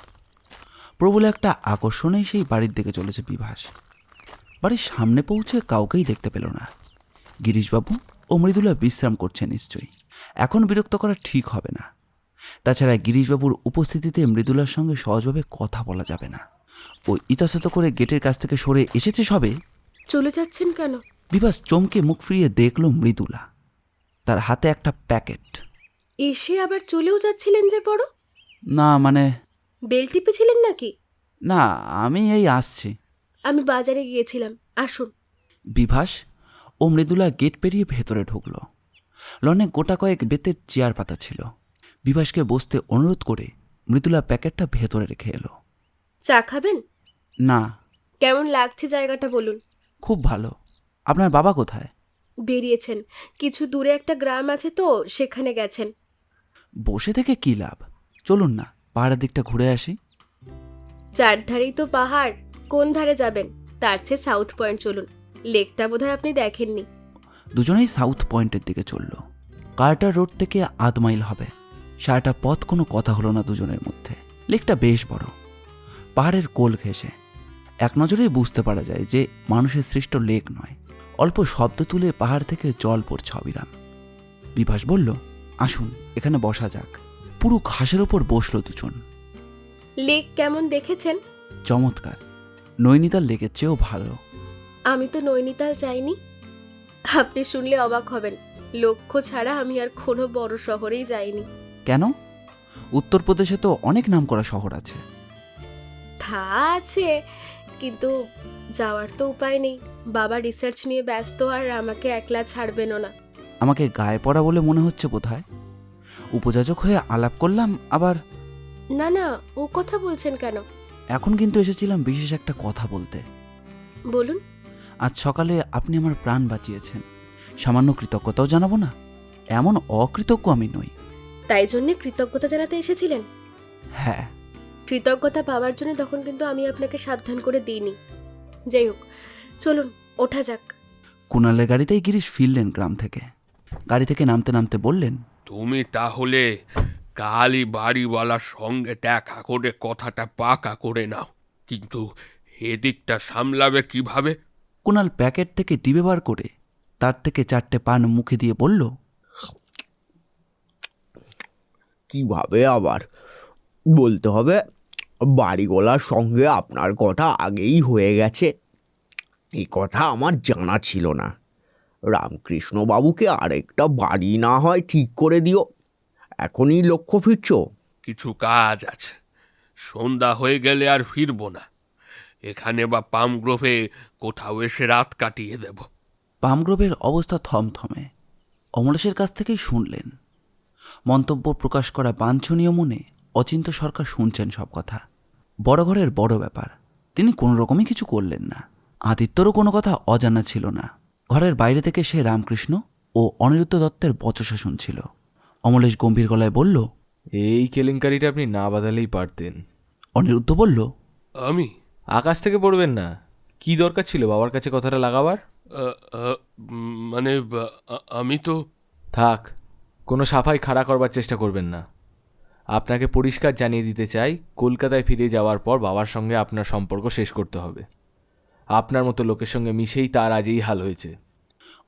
প্রবল একটা আকর্ষণেই সেই বাড়ির দিকে চলেছে বিভাস। বাড়ির সামনে পৌঁছে কাউকেই দেখতে পেল না। গিরিশবাবু ও মৃদুলা বিশ্রাম করছে নিশ্চয়ই। এখন বিরক্ত করা ঠিক হবে না। তাছাড়া গিরিশবাবুর উপস্থিতিতে মৃদুলার সঙ্গে সহজভাবে কথা বলা যাবে না। ও ইতস্তত করে গেটের কাছ থেকে সরে এসেছে সবে। চলে যাচ্ছেন কেন? বিভাস চমকে মুখ ফিরিয়ে দেখল মৃদুলা। তার হাতে একটা প্যাকেট। এসে আবার চলেও যাচ্ছিলেন যে বড়? না মানে, বেল টিপেছিলেন নাকি? না, আমি এই আসছি। আমি বাজারে গিয়েছিলাম, আসুন। বিভাস ও মৃদুলা গেট পেরিয়ে ভেতরে ঢুকল। লনে গোটা কয়েক বেতের চেয়ার পাতা ছিল। বিভাসকে বসতে অনুরোধ করে মৃদুলা প্যাকেটটা ভেতরে রেখে এলো। চা খাবেন? না। কেমন লাগছে জায়গাটা বলুন? খুব ভালো। আপনার বাবা কোথায়? বেরিয়েছেন, কিছু দূরে একটা গ্রাম আছে তো সেখানে গেছেন। বসে থেকে কি লাভ? চলুন না, পাহাড়ের দিকটা ঘুরে আসি। চারধারেই তো পাহাড়, কোন ধারে যাবেন? তার চেয়ে সাউথ পয়েন্ট চলুন, লেকটা বোধহয় আপনি দেখেননি। দুজনেই সাউথ পয়েন্টের দিকে চলল। কার্টার রোড থেকে 8 মাইল হবে। সারাটা পথ কোনো কথা হলো না দুজনের মধ্যে। লেকটা বেশ বড়, পাহাড়ের কোল ঘেঁষে। এক নজরেই বুঝতে পারা যায় যে মানুষের সৃষ্ট লেক নয়। অল্প শব্দ তুলে পাহাড় থেকে জল পড়ছে অবিরাম। বিভাস বলল, আসুন এখানে বসা যাক। পুরো ঘাসের ওপর বসলো দুজন। লেক কেমন দেখেছেন? চমৎকার, নৈনিতাল লেকের চেয়েও ভালো। আমি তো নৈনিতাল যাইনি। আপনি শুনলে অবাক হবেন, লক্ষ্য ছাড়া আমি আর কোনো বড় শহরেই যাইনি। কেন? উত্তরপ্রদেশে তো অনেক নামকরা শহর আছে। তা আছে, কিন্তু যাওয়ার তো উপায় নেই, বাবা রিসার্চ নিয়ে ব্যস্ত আর আমাকে একলা ছাড়বেনও না। আমাকে গায়ে পড়া বলে মনে হচ্ছে বোধহয়। উপযাচক হয়ে আলাপ করলাম, আবার না না, ও কথা বলছেন কেন? এখন কিন্তু এসেছিলাম বিশেষ একটা কথা বলতে। বলুন। আজ সকালে আপনি আমার প্রাণ বাঁচিয়েছেন, সামান্য কৃতজ্ঞতাও জানাবো না? এমন অকৃতজ্ঞ আমি নই। তাই জন্যে কৃতজ্ঞতা জানাতে এসেছিলেন? হ্যাঁ। কৃতজ্ঞতা পাওয়ার জন্য তখন কিন্তু আমি আপনাকে সাবধান করে দিইনি। যাই হোক, চলুন ওঠা যাক। কুণালের গাড়িতেই গিরিশ ফিরলেন গ্রাম থেকে। গাড়ি থেকে নামতে নামতে বললেন, তুমি তাহলে কালই বাড়িওয়ালার সঙ্গে দেখা করে কথাটা পাকা করে নাও, কিন্তু এদিকটা সামলাবে কিভাবে? কুণাল প্যাকেট থেকে ডিবে বার করে তার থেকে 4টে পান মুখে দিয়ে বলল, কিভাবে আবার বলতে হবে? বাড়িওয়ালার সঙ্গে আপনার কথা আগেই হয়ে গেছে, এই কথা আমার জানা ছিল না। রামকৃষ্ণবাবুকে আরেকটা বাড়ি না হয় ঠিক করে দিও। এখনই লক্ষ্য ফিরছ? কিছু কাজ আছে, সন্ধ্যা হয়ে গেলে আর ফিরবো না। এখানে বা পামগ্রোভে কোথাও এসে রাত কাটিয়ে দেব। পামগ্রোভের অবস্থা থমথমে। অমলেশের কাছ থেকেই শুনলেন। মন্তব্য প্রকাশ করা বাঞ্ছনীয় মনে অচিন্ত সরকার শুনছেন সব কথা। বড় ঘরের বড় ব্যাপার, তিনি কোনো রকমই কিছু করলেন না। আদিত্যরও কোনো কথা অজানা ছিল না। ঘরের বাইরে থেকে সে রামকৃষ্ণ ও অনিরুদ্ধ দত্তের বচসা শুনছিল। অমলেশ গম্ভীর গলায় বলল, এই কেলেঙ্কারিটা আপনি না বাঁধালেই পারতেন। অনিরুদ্ধ বলল, আমি আকাশ থেকে পড়বেন না। কি দরকার ছিল বাবার কাছে কথাটা লাগাবার? মানে আমি তো থাক, কোনো সাফাই খাড়া করবার চেষ্টা করবেন না। আপনাকে পরিষ্কার জানিয়ে দিতে চাই, কলকাতায় ফিরে যাওয়ার পর বাবার সঙ্গে আপনার সম্পর্ক শেষ করতে হবে। আপনার মতো লোকের সঙ্গে মিশেই তার আজ এই হাল হয়েছে।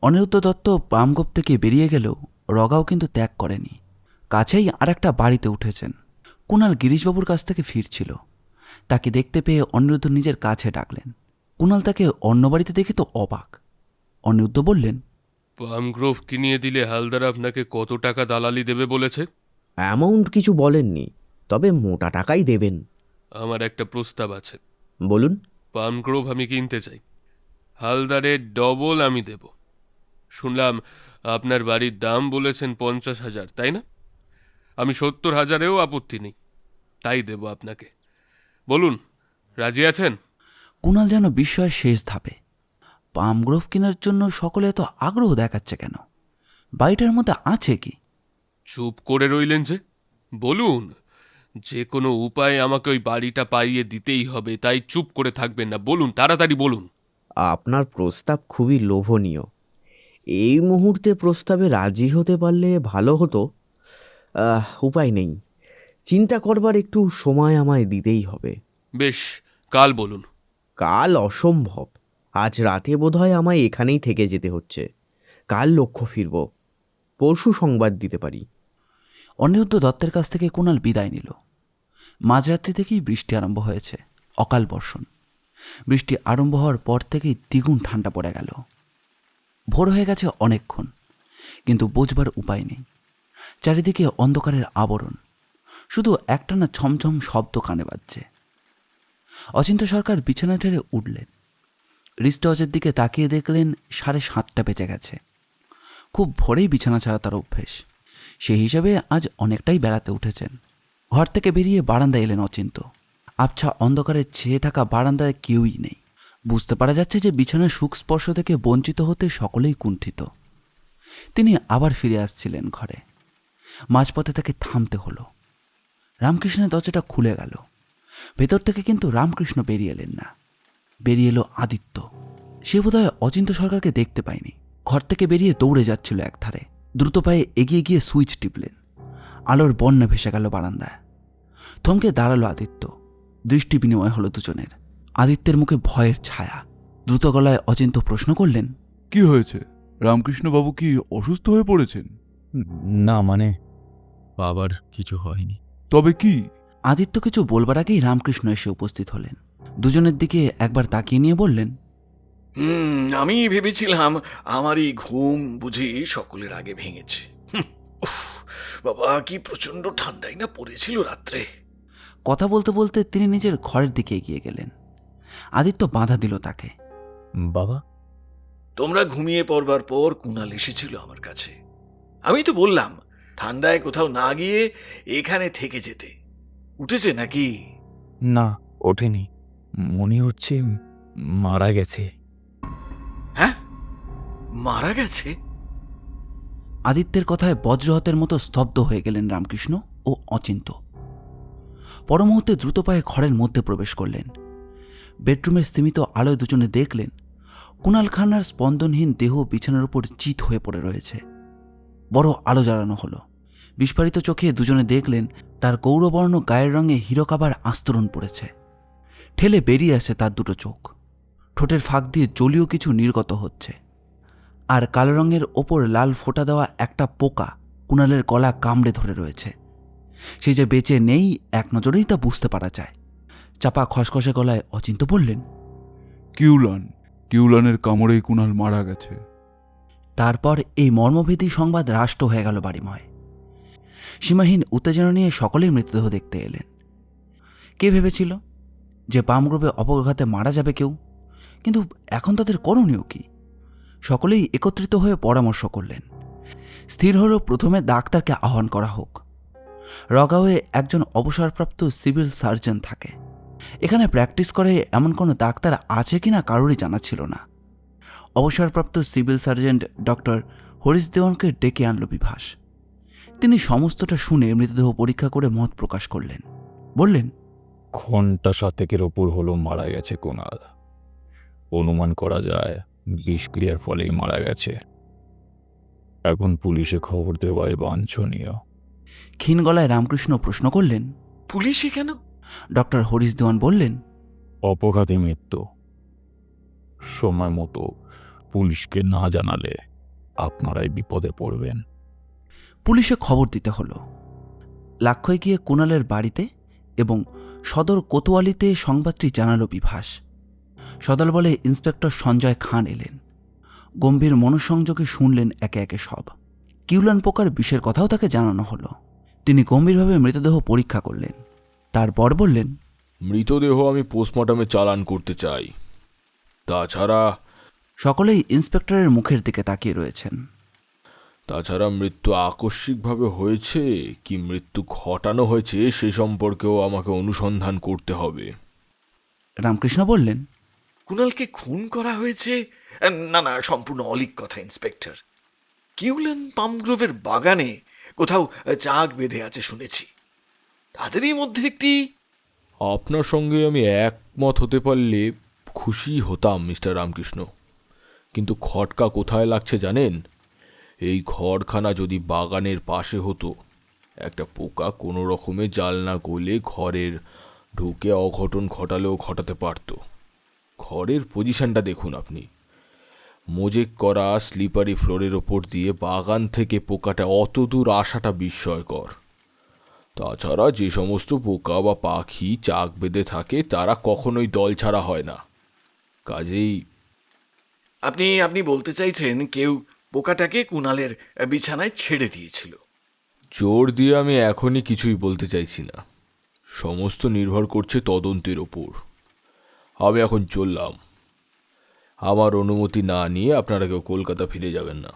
অনিরুদ্ধ দত্ত পামগোপ থেকে বেরিয়ে গেলেও রগাও কিন্তু ত্যাগ করেনি। কাছেই আর একটা বাড়িতে উঠেছেন। কুণাল গিরিশবাবুর কাছ থেকে ফিরছিল। তাকে দেখতে পেয়ে অনিরুদ্ধ নিজের কাছে ডাকলেন। কুণাল তাকে অন্য বাড়িতে দেখে তো অবাক। অনিরুদ্ধ বললেন, পামগ্রোভ কিনিয়ে দিলে হালদার আপনাকে কত টাকা দালালি দেবে বলেছে? অ্যামাউন্ট কিছু বলেননি, তবে মোটা টাকাই দেবেন। আমার একটা প্রস্তাব আছে। বলুন। পামগ্রোভ আমি কিনতে চাই, হালদারের ডবল আমি দেব। শুনলাম আপনার বাড়ির দাম বলেছেন 50,000, তাই না? আমি 70,000-এও আপত্তি নেই, তাই দেব আপনাকে। বলুন, রাজি আছেন? কুণাল যেন বিস্ময়ের শেষ ধাপে। পামগ্রোভ কেনার জন্য সকলে এত আগ্রহ দেখাচ্ছে কেন? বাড়িটার মধ্যে আছে কি? চুপ করে রইলেন যে? বলুন, যে কোনো উপায়ে আমাকে ওই বাড়িটা পাইয়ে দিতেই হবে, তাই চুপ করে থাকবেন না। বলুন, তাড়াতাড়ি বলুন। আপনার প্রস্তাব খুবই লোভনীয়। এই মুহূর্তে প্রস্তাবে রাজি হতে পারলে ভালো হতো। উপায় নেই, চিন্তা করবার একটু সময় আমায় দিতেই হবে। বেশ, কাল বলুন। কাল অসম্ভব, আজ রাতে বোধহয় আমায় এখানেই থেকে যেতে হচ্ছে। কাল লক্ষ্য ফিরব, পরশু সংবাদ দিতে পারি। অনিরুদ্ধ দত্তের কাছ থেকে কুণাল বিদায় নিল। মাঝরাত্রি থেকেই বৃষ্টি আরম্ভ হয়েছে, অকাল বর্ষণ। বৃষ্টি আরম্ভ হওয়ার পর থেকেই দ্বিগুণ ঠান্ডা পড়ে গেল। ভোর হয়ে গেছে অনেকক্ষণ, কিন্তু বুঝবার উপায় নেই। চারিদিকে অন্ধকারের আবরণ, শুধু একটানা ছমছম শব্দ কানে বাজছে। অচিন্ত সরকার বিছানা ছেড়ে উঠলেন। রিস্টওয়াচের দিকে তাকিয়ে দেখলেন 7:30 বেজে গেছে। খুব ভোরেই বিছানা ছাড়া তার অভ্যেস। সেই হিসাবে আজ অনেকটাই বেড়াতে উঠেছেন। ঘর থেকে বেরিয়ে বারান্দায় এলেন অচিন্ত। আবছা অন্ধকারে ছেয়ে থাকা বারান্দায় কেউই নেই। বুঝতে পারা যাচ্ছে যে বিছানার সুখ স্পর্শ থেকে বঞ্চিত হতে সকলেই কুণ্ঠিত। তিনি আবার ফিরে আসছিলেন ঘরে। মাঝপথে তাকে থামতে হলো। রামকৃষ্ণের দরজাটা খুলে গেল। ভেতর থেকে কিন্তু রামকৃষ্ণ বেরিয়ে এলেন না, বেরিয়ে এলো আদিত্য। সে বোধহয় অচিন্ত সরকারকে দেখতে পায়নি। ঘর থেকে বেরিয়ে দৌড়ে যাচ্ছিল একধারে। দ্রুত পায়ে এগিয়ে গিয়ে সুইচ টিপলেন। আলোর বন্যা ভেসে গেল বারান্দায়। থমকে দাঁড়ালো আদিত্য। দৃষ্টি বিনিময় হলো দুজনের। আদিত্যের মুখে ভয়ের ছায়া। দ্রুত গলায় অচিন্ত প্রশ্ন করলেন, কি হয়েছে? রামকৃষ্ণবাবু কি অসুস্থ হয়ে পড়েছেন? না মানে, বাবার কিছু হয়নি। তবে কি? আদিত্য কিছু বলবার আগেই রামকৃষ্ণ এসে উপস্থিত হলেন। দুজনের দিকে একবার তাকিয়ে নিয়ে বললেন, আমি ভেবেছিলাম আমারই ঘুম বুঝি সকলের আগে ভেঙেছে। বাবা, কি প্রচন্ড ঠান্ডাই না পড়েছিল রাত্রে। কথা বলতে বলতে তিনি নিজের ঘরের দিকে এগিয়ে গেলেন। আদিত্য বাধা দিল তাকে। বাবা, তোমরা ঘুমিয়ে পড়বার পর কুণাল এসেছিল আমার কাছে। আমি তো বললাম ঠান্ডায় কোথাও না গিয়ে এখানে থেকে যেতে। উঠেছে নাকি? না, ওঠেনি। মনে হচ্ছে মারা গেছে। হ্যাঁ, মারা গেছে? আদিত্যের কথায় বজ্রহতের মতো স্তব্ধ হয়ে গেলেন রামকৃষ্ণ ও অচিন্ত। পর মুহূর্তে দ্রুত পায়ে ঘরের মধ্যে প্রবেশ করলেন। বেডরুমের স্তিমিত আলোয় দুজনে দেখলেন কুণাল খান্নার স্পন্দনহীন দেহ বিছানার উপর চিত হয়ে পড়ে রয়েছে। বড় আলো জ্বালানো হলো। বিস্ফারিত চোখে দুজনে দেখলেন তার গৌরবর্ণ গায়ের রঙে হীরকাবার আস্তরণ পড়েছে। ঠেলে বেরিয়ে আসে তার দুটো চোখ। ঠোঁটের ফাঁক দিয়ে জলীয় কিছু নির্গত হচ্ছে। আর কালো রঙের ওপর লাল ফোঁটা দেওয়া একটা পোকা কুণালের গলা কামড়ে ধরে রয়েছে। সে যে বেঁচে নেই এক নজরেই তা বুঝতে পারা যায়। চাপা খসখসে গলায় অচিন্ত বললেন, কিউলানের কামড়েই কুণাল মারা গেছে। তারপর এই মর্মভেদী সংবাদ রাষ্ট্র হয়ে গেল বাড়িময়। সীমাহীন উত্তেজনা নিয়ে সকলেই মৃতদেহ দেখতে এলেন। কে ভেবেছিল যে পামগ্রোভে অপঘাতে মারা যাবে কেউ, কিন্তু এখন তাদের করণীয় কি? সকলেই একত্রিত হয়ে পরামর্শ করলেন। স্থির হল প্রথমে ডাক্তারকে আহ্বান করা হোক। রগাঁওয়ে একজন অবসরপ্রাপ্ত সিভিল সার্জন থাকে। এখানে প্র্যাকটিস করে এমন কোনো ডাক্তার আছে কিনা কারোরই জানা ছিল না। অবসরপ্রাপ্ত সিভিল সার্জেন্ট ডক্টর হরিশ দেওয়ানকে ডেকে আনল বিভাস। তিনি সমস্তটা শুনে মৃতদেহ পরীক্ষা করে মত প্রকাশ করলেন। বললেন, ঘন্টা 7 ওপর হলো মারা গেছে কুণাল। অনুমান করা যায় বিষক্রিয়ার ফলেই মারা গেছে। এখন পুলিশে খবর দেওয়াই বাঞ্ছনীয়। ক্ষীণ গলায় রামকৃষ্ণ প্রশ্ন করলেন, পুলিশে কেন? ডক্টর হরিশ দেওয়ান বললেন, অপঘাতে মৃত্যু। সময় মতো পুলিশকে না জানালে আপনারাই বিপদে পড়বেন। পুলিশে খবর দিতে হলো। লাক্ষয় গিয়ে কুণালের বাড়িতে এবং সদর কোতোয়ালিতে সংবাদটি জানালো বিভাস। সদলবলে ইন্সপেক্টর সঞ্জয় খান এলেন। গম্ভীর মনঃসংযোগে শুনলেন একে একে সব। কিউলান পোকার বিষের কথাও তাকে জানানো হলো। তিনি গম্ভীরভাবে মৃতদেহ পরীক্ষা করলেন। তারপর বললেন, মৃতদেহ আমি পোস্টমর্টমে চালান করতে চাই। তাছাড়া সকলেই ইন্সপেক্টরের মুখের দিকে তাকিয়ে রয়েছেন। তাছাড়া মৃত্যু আকস্মিকভাবে হয়েছে কি মৃত্যু ঘটানো হয়েছে সে সম্পর্কেও আমাকে অনুসন্ধান করতে হবে। রামকৃষ্ণ বললেন, কুণালকে খুন করা হয়েছে? না না, সম্পূর্ণ অলিক কথা ইন্সপেক্টর। কিউলান পামগ্রোভের বাগানে কোথাও চাক বেঁধে আছে শুনেছি। তাদেরই মধ্যে একটি... আপনার সঙ্গে আমি একমত হতে পারলে খুশি হতাম মিস্টার রামকৃষ্ণ, কিন্তু খটকা কোথায় লাগছে জানেন? এই ঘরখানা যদি বাগানের পাশে হতো, একটা পোকা কোনো রকমে জাল না গলে ঘরের ঢুকে অঘটন ঘটালেও ঘটাতে পারত। ঘরের পজিশনটা দেখুন আপনি। মোজেক করা স্লিপারি ফ্লোরের ওপর দিয়ে বাগান থেকে পোকাটা অত দূর আসাটা বিস্ময়কর। তাছাড়া যে সমস্ত পোকা বা পাখি চাক বেঁধে থাকে তারা কখনোই দল ছাড়া হয় না। কাজেই আপনি বলতে চাইছেন কেউ পোকাটাকে কুণালের বিছানায় ছেড়ে দিয়েছিল? জোর দিয়ে আমি এখনই কিছুই বলতে চাইছি না। সমস্ত নির্ভর করছে তদন্তের ওপর। আমি এখন চললাম। আমার অনুমতি না নিয়ে আপনারা কেউ কলকাতা ফিরে যাবেন না।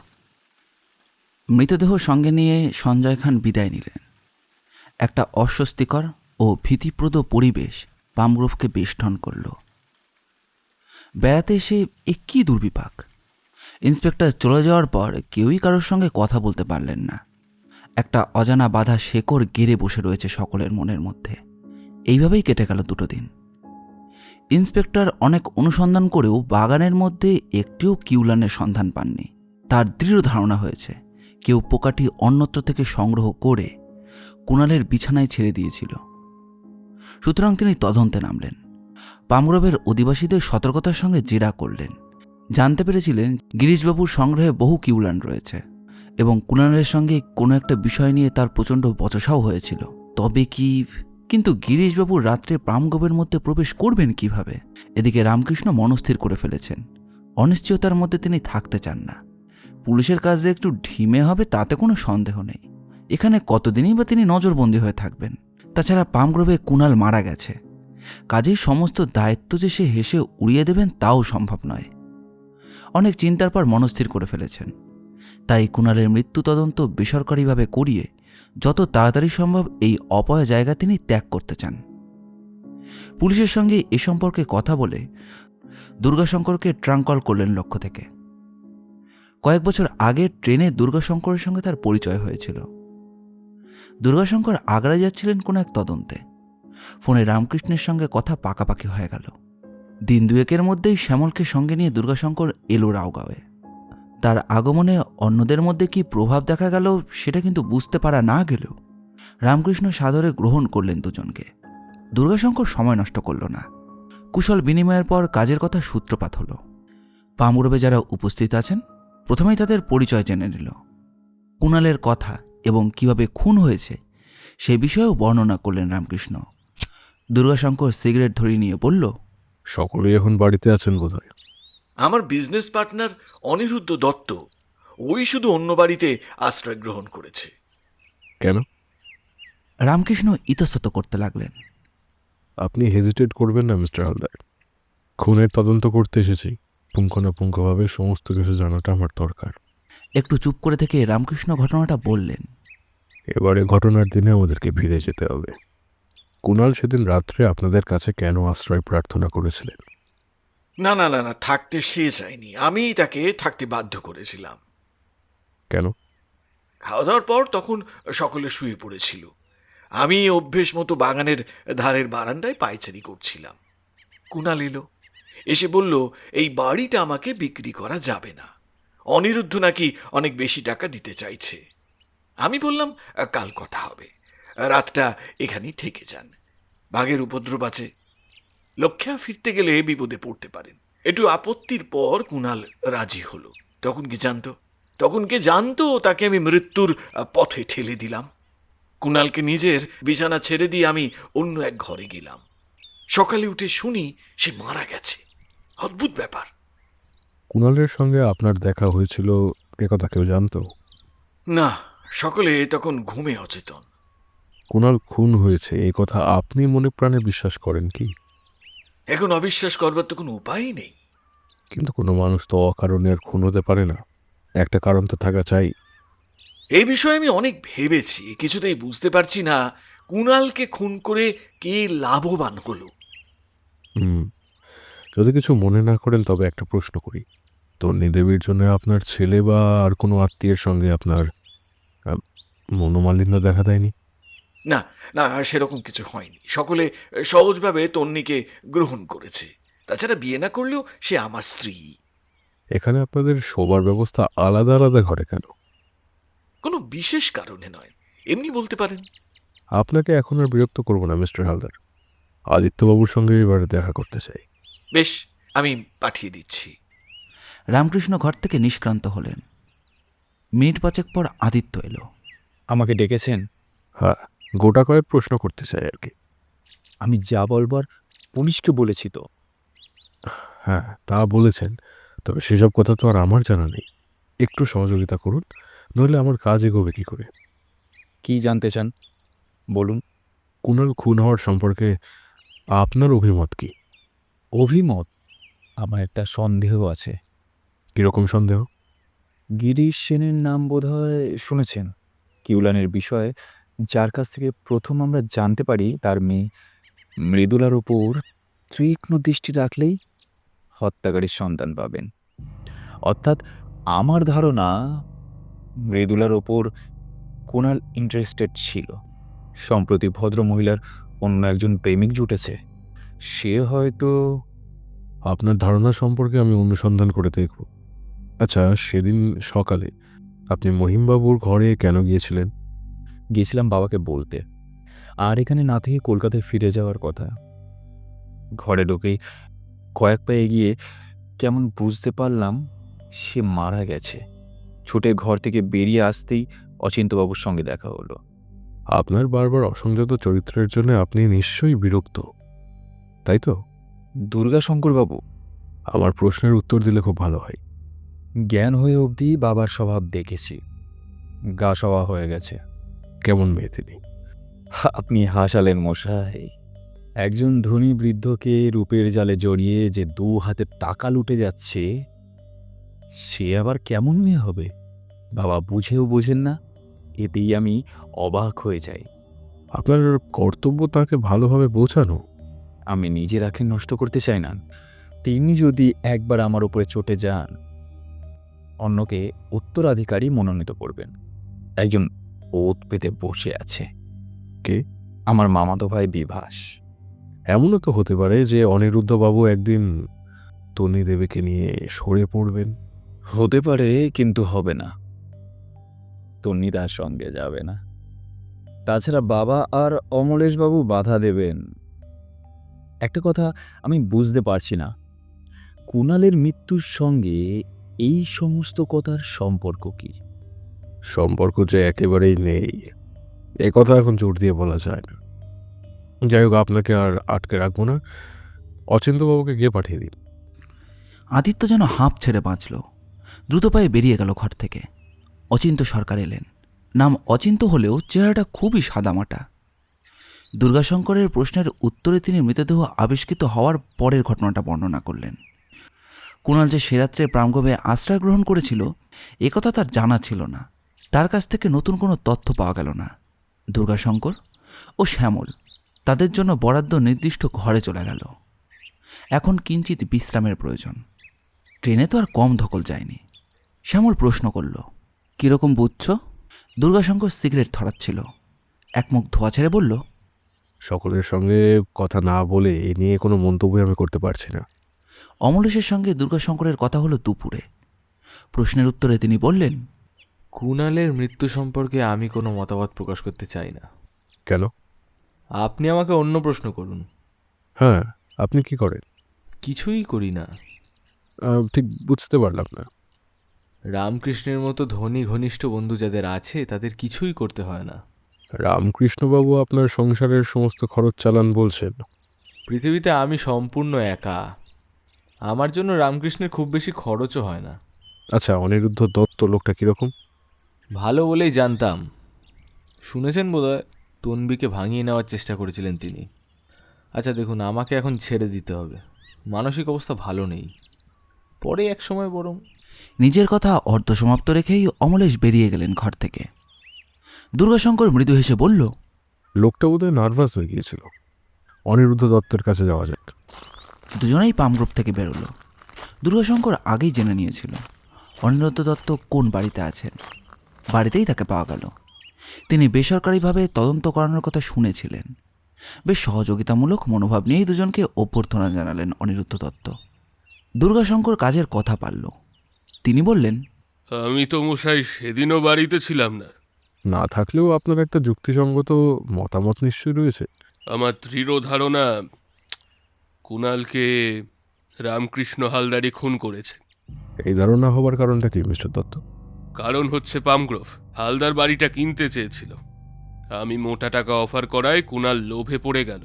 মৃতদেহ সঙ্গে নিয়ে সঞ্জয় খান বিদায় নিলেন। একটা অস্বস্তিকর ও ভীতিপ্রদ পরিবেশ পামগ্রোভকে বেষ্টন করল। বেড়াতে এসে এ কী দুর্বিপাক! ইন্সপেক্টর চলে যাওয়ার পর কেউই কারোর সঙ্গে কথা বলতে পারলেন না। একটা অজানা বাধা শেকড় গেড়ে বসে রয়েছে সকলের মনের মধ্যে। এইভাবেই কেটে গেল 2 দিন। ইন্সপেক্টর অনেক অনুসন্ধান করেও বাগানের মধ্যে একটিও কিউলানের সন্ধান পাননি। তার দৃঢ় ধারণা হয়েছে কেউ পোকাটি অন্যত্র থেকে সংগ্রহ করে কুণালের বিছানায় ছেড়ে দিয়েছিল। সুতরাং তিনি তদন্তে নামলেন। পামগ্রোভের অধিবাসীদের সতর্কতার সঙ্গে জেরা করলেন। জানতে পেরেছিলেন গিরিশবাবুর সংগ্রহে বহু কিউলান রয়েছে এবং কুণালের সঙ্গে কোনো একটা বিষয় নিয়ে তার প্রচণ্ড বচসাও হয়েছিল। তবে কি? কিন্তু গিরিশবাবু রাত্রে পামগ্রোভের মধ্যে প্রবেশ করবেন কিভাবে? এদিকে রামকৃষ্ণ মনস্থির করে ফেলেছেন অনিশ্চয়তার মধ্যে তিনি থাকতে চান না। পুলিশের কাজে একটু ঢিমে হবে তাতে কোনো সন্দেহ নেই। এখানে কতদিনই বা তিনি নজরবন্দি হয়ে থাকবেন? তাছাড়া পামগ্রোভে কুণাল মারা গেছে, কাজেই সমস্ত দায়িত্ব যে সে হেসে উড়িয়ে দেবেন তাও সম্ভব নয়। অনেক চিন্তার পর মনস্থির করে ফেলেছেন, তাই কুণালের মৃত্যু তদন্ত বেসরকারিভাবে করিয়ে যত তাড়াতাড়ি সম্ভব এই অপয়া জায়গা তিনি ত্যাগ করতে চান। পুলিশের সঙ্গে এ সম্পর্কে কথা বলে দুর্গাশঙ্করকে ট্রাঙ্ক কল করলেন লক্ষ্য থেকে। কয়েক বছর আগে ট্রেনে দুর্গাশঙ্করের সঙ্গে তার পরিচয় হয়েছিল। দুর্গাশঙ্কর আগ্রায় যাচ্ছিলেন কোনো এক তদন্তে। ফোনে রামকৃষ্ণের সঙ্গে কথা পাকাপাকি হয়ে গেল। দিন দুয়েকের মধ্যেই শ্যামলকে সঙ্গে নিয়ে দুর্গাশঙ্কর এলো রাওগাঁওয়ে। তার আগমনে অন্যদের মধ্যে কি প্রভাব দেখা গেল সেটা কিন্তু বুঝতে পারা না গেলেও রামকৃষ্ণ সাদরে গ্রহণ করলেন দুজনকে। দুর্গাশঙ্কর সময় নষ্ট করল না। কুশল বিনিময়ের পর কাজের কথা সূত্রপাত হলো। পামুরবে যারা উপস্থিত আছেন প্রথমেই তাদের পরিচয় জেনে নিল। কুণালের কথা এবং কিভাবে খুন হয়েছে সে বিষয়েও বর্ণনা করলেন রামকৃষ্ণ। দুর্গাশঙ্কর সিগারেট ধরিয়ে নিয়ে বলল, সকলেই এখন বাড়িতে আছেন বোধহয়। আমার বিজনেস পার্টনার অনিরুদ্ধ দত্ত ওই শুধু অন্য বাড়িতে আশ্রয় গ্রহণ করেছে। কেন? রামকৃষ্ণ ইতস্তত করতে লাগলেন। আপনি হেজিটেট করবেন না মিস্টার হালদার। খুনের তদন্ত করতে এসেছি, পুঙ্খানুপুঙ্খভাবে সমস্ত কিছু জানাটা আমার দরকার। একটু চুপ করে থেকে রামকৃষ্ণ ঘটনাটা বললেন। এবারে ঘটনার দিনে আমাদেরকে ফিরে যেতে হবে। কুণাল সেদিন রাত্রে আপনাদের কাছে কেন আশ্রয় প্রার্থনা করেছিলেন? না না না না, থাকতে সে চায়নি, আমিই তাকে থাকতে বাধ্য করেছিলাম। কেন? খাওয়া দাওয়ার পর তখন সকলে শুয়ে পড়েছিল। আমি অভ্যেস মতো বাগানের ধারের বারান্দায় পায়চারি করছিলাম। কুণাল এলো, এসে বলল এই বাড়িটা আমাকে বিক্রি করা যাবে না, অনিরুদ্ধ নাকি অনেক বেশি টাকা দিতে চাইছে। আমি বললাম কাল কথা হবে, রাতটা এখানেই থেকে যান, বাঘের উপদ্রব আছে, লক্ষ্যা ফিরতে গেলে বিপদে পড়তে পারেন। একটু আপত্তির পর কুণাল রাজি হলো। তখন কে জানতো তাকে আমি মৃত্যুর পথে ঠেলে দিলাম। কুণালকে নিজের বিছানা ছেড়ে দিয়ে আমি অন্য এক ঘরে গেলাম। সকালে উঠে শুনি সে মারা গেছে। অদ্ভুত ব্যাপার। কুণালের সঙ্গে আপনার দেখা হয়েছিল একথা কেউ জানতো? না, সকলে তখন ঘুমে অচেতন। কুণাল খুন হয়েছে এই কথা আপনি মনে প্রাণে বিশ্বাস করেন কি? এখন অবিশ্বাস করবার তো কোনো উপায়ই নেই। কিন্তু কোনো মানুষ তো অকারণে আর খুন হতে পারে না, একটা কারণ তো থাকা চাই। এই বিষয়ে আমি অনেক ভেবেছি, কিছুতেই বুঝতে পারছি না কুণালকে খুন করে কে লাভবান হলো। যদি কিছু মনে না করেন তবে একটা প্রশ্ন করি। তন্নি দেবীর জন্য আপনার ছেলে বা আর কোনো আত্মীয়ের সঙ্গে আপনার মনোমালিন্য দেখা দেয়নি? না না, সেরকম কিছু হয়নি। সকলে সহজভাবে তন্নিকে গ্রহণ করেছে। তাছাড়া বিয়ে না করলেও সে আমার স্ত্রী। এখানে আপনাদের শোবার ব্যবস্থা আলাদা আলাদা ঘরে কেন? কোনো বিশেষ কারণে নয়, এমনি বলতে পারেন। আপনাকে এখন আর বিরক্ত করব না মিস্টার হালদার। আদিত্যবাবুর সঙ্গে এবারে দেখা করতে চাই। বেশ, আমি পাঠিয়ে দিচ্ছি। রামকৃষ্ণ ঘর থেকে নিষ্ক্রান্ত হলেন। মিনিট পাঁচেক পর আদিত্য এলো। আমাকে ডেকেছেন? হ্যাঁ, গোটা কয়েক প্রশ্ন করতে চাই আর কি। আমি যা বলবার পুলিশকে বলেছি তো। হ্যাঁ, তা বলেছেন, তবে সেসব কথা তো আর আমার জানা নেই। একটু সহযোগিতা করুন, নইলে আমার কাজ এগোবে কী করে? কি জানতে চান বলুন। কুণাল খুন হওয়ার সম্পর্কে আপনার অভিমত কি? অভিমত? আমার একটা সন্দেহ আছে। কীরকম সন্দেহ? গিরিশ সেনের নাম বোধহয় শুনেছেন। কিউলানের বিষয়ে যার কাছ থেকে প্রথম আমরা জানতে পারি তার মেয়ে মৃদুলার ওপর তীক্ষ্ণ দৃষ্টি রাখলেই হত্যাকারীর সন্ধান পাবেন। অর্থাৎ আমার ধারণা মৃদুলার ওপর কুণাল ইন্টারেস্টেড ছিল। সম্প্রতি ভদ্রমহিলার অন্য একজন প্রেমিক জুটেছে, সে হয়তো। আপনার ধারণা সম্পর্কে আমি অনুসন্ধান করে দেখব। আচ্ছা, সেদিন সকালে আপনি মহিমবাবুর ঘরে কেন গিয়েছিলেন? গিয়েছিলাম বাবাকে বলতে, আর এখানে না থেকে কলকাতায় ফিরে যাওয়ার কথা। ঘরে ঢুকেই কয়েক পা এগিয়ে কেমন বুঝতে পারলাম সে মারা গেছে। ছুটে ঘর থেকে বেরিয়ে আসতেই অচিন্ত্যবাবুর সঙ্গে দেখা হলো। আপনার বারবার অসংযত চরিত্রের জন্য আপনি নিশ্চয়ই বিরক্ত, তাই তো? দুর্গাশঙ্করবাবু, আমার প্রশ্নের উত্তর দিলে খুব ভালো হয়। জ্ঞান হয়ে অবধি বাবার স্বভাব দেখেছি, গা সওয়া হয়ে গেছে। কেমন মেয়ে তিনি? আপনি হাসালেন মশাই। একজন ধনী বৃদ্ধকে রূপের জালে জড়িয়ে যে 2 হাতে টাকা লুটে যাচ্ছে, সে আবার কেমন মেয়ে হবে? বাবা বুঝেও বোঝেন না, এতেই আমি অবাক হয়ে যাই। আপনার কর্তব্য তাকে ভালোভাবে বোঝানো। আমি নিজের আখের নষ্ট করতে চাই না। তিনি যদি একবার আমার উপরে চটে যান, অন্যকে উত্তরাধিকারী মনোনীত করবেন। একজন ওত পেতে বসে আছে। কে? আমার মামাতো ভাই বিভাস। এমনও তো হতে পারে যে অনিরুদ্ধবাবু একদিন তন্নি দেবীকে নিয়ে সরে পড়বেন। হতে পারে, কিন্তু হবে না। তন্নি তার সঙ্গে যাবে না। তাছাড়া বাবা আর অমলেশবাবু বাধা দেবেন। একটা কথা আমি বুঝতে পারছি না, কুণালের মৃত্যুর সঙ্গে এই সমস্ত কথার সম্পর্ক কি? সম্পর্ক যে একেবারেই নেই, এ কথা এখন জোর দিয়ে বলা যায় না। যাই হোক, আপনাকে আর আটকে রাখবো না, অচিন্ত্যবাবুকে গিয়ে পাঠিয়ে দিন। আদিত্য যেন হাঁপ ছেড়ে বাঁচল। দ্রুত পায়ে বেরিয়ে গেল ঘর থেকে। অচিন্ত সরকার এলেন। নাম অচিন্ত হলেও চেহারাটা খুবই সাদামাটা। দুর্গাশঙ্করের প্রশ্নের উত্তরে তিনি মৃতদেহ আবিষ্কৃত হওয়ার পরের ঘটনাটা বর্ণনা করলেন। কুণাল যে সে রাত্রে প্রামগবে আশ্রয় গ্রহণ করেছিল, একথা তার জানা ছিল না। তার কাছ থেকে নতুন কোনো তথ্য পাওয়া গেল না। দুর্গাশঙ্কর ও শ্যামল তাদের জন্য বরাদ্দ নির্দিষ্ট ঘরে চলে গেল। এখন কিঞ্চিত বিশ্রামের প্রয়োজন। ট্রেনে তো আর কম ধকল যায়নি। শ্যামল প্রশ্ন করল, কীরকম বুঝছ? দুর্গাশঙ্কর সিগারেট ধরাচ্ছিল। এক মুখ ধোয়া ছেড়ে বলল, সকলের সঙ্গে কথা না বলে এ নিয়ে কোনো মন্তব্য আমি করতে পারছি না। অমলেশের সঙ্গে দুর্গাশঙ্করের কথা হলো দুপুরে। প্রশ্নের উত্তরে তিনি বললেন, কুণালের মৃত্যু সম্পর্কে আমি কোনো মতামত প্রকাশ করতে চাই না। কেন? আপনি আমাকে অন্য প্রশ্ন করুন। হ্যাঁ, আপনি কি করেন? কিছুই করি না। ঠিক বুঝতে পারলাম না। রামকৃষ্ণের মতো ধনী ঘনিষ্ঠ বন্ধু যাদের আছে তাদের কিছুই করতে হয় না। রামকৃষ্ণবাবু আপনার সংসারের সমস্ত খরচ চালান বলছেন? পৃথিবীতে আমি সম্পূর্ণ একা। আমার জন্য রামকৃষ্ণের খুব বেশি খরচও হয় না। আচ্ছা, অনিরুদ্ধ দত্ত লোকটা কীরকম? ভালো বলেই জানতাম। শুনেছেন বোধহয় তন্বীকে ভাঙিয়ে নেওয়ার চেষ্টা করেছিলেন তিনি। আচ্ছা দেখুন, আমাকে এখন ছেড়ে দিতে হবে। মানসিক অবস্থা ভালো নেই। পরে এক সময় বরং। নিজের কথা অর্ধসমাপ্ত রেখেই অমলেশ বেরিয়ে গেলেন ঘর থেকে। দুর্গাশঙ্কর মৃদু হেসে বলল, লোকটা বোধহয় নার্ভাস হয়ে গিয়েছিল। অনিরুদ্ধ দত্তের কাছে যাওয়া যাক। দুজনেই পামগ্রুপ থেকে বেরোল। দুর্গাশঙ্কর আগেই জেনে নিয়েছিল অনিরুদ্ধ দত্ত কোন বাড়িতে আছেন। বাড়িতেই তাকে পাওয়া গেল। তিনি বেসরকারিভাবে তদন্ত করানোর কথা শুনেছিলেন। বেশ সহযোগিতামূলক মনোভাব নিয়েই দুজনকে অভ্যর্থনা জানালেন অনিরুদ্ধ দত্ত। দুর্গাশঙ্কর কাজের কথা পারল। তিনি বললেন, আমি তো মশাই সেদিনও বাড়িতে ছিলাম না। না থাকলেও আপনার একটা যুক্তিসঙ্গত মতামত নিশ্চয়ই রয়েছে। আমার দৃঢ় ধারণা কুণালকে রামকৃষ্ণ হালদারি খুন করেছে। এই ধারণা হবার কারণটা কি মিস্টার দত্ত? কারণ হচ্ছে পামগ্রোভ হালদার বাড়িটা কিনতে চেয়েছিল। আমি মোটা টাকা অফার করায় কুণাল লোভে পড়ে গেল।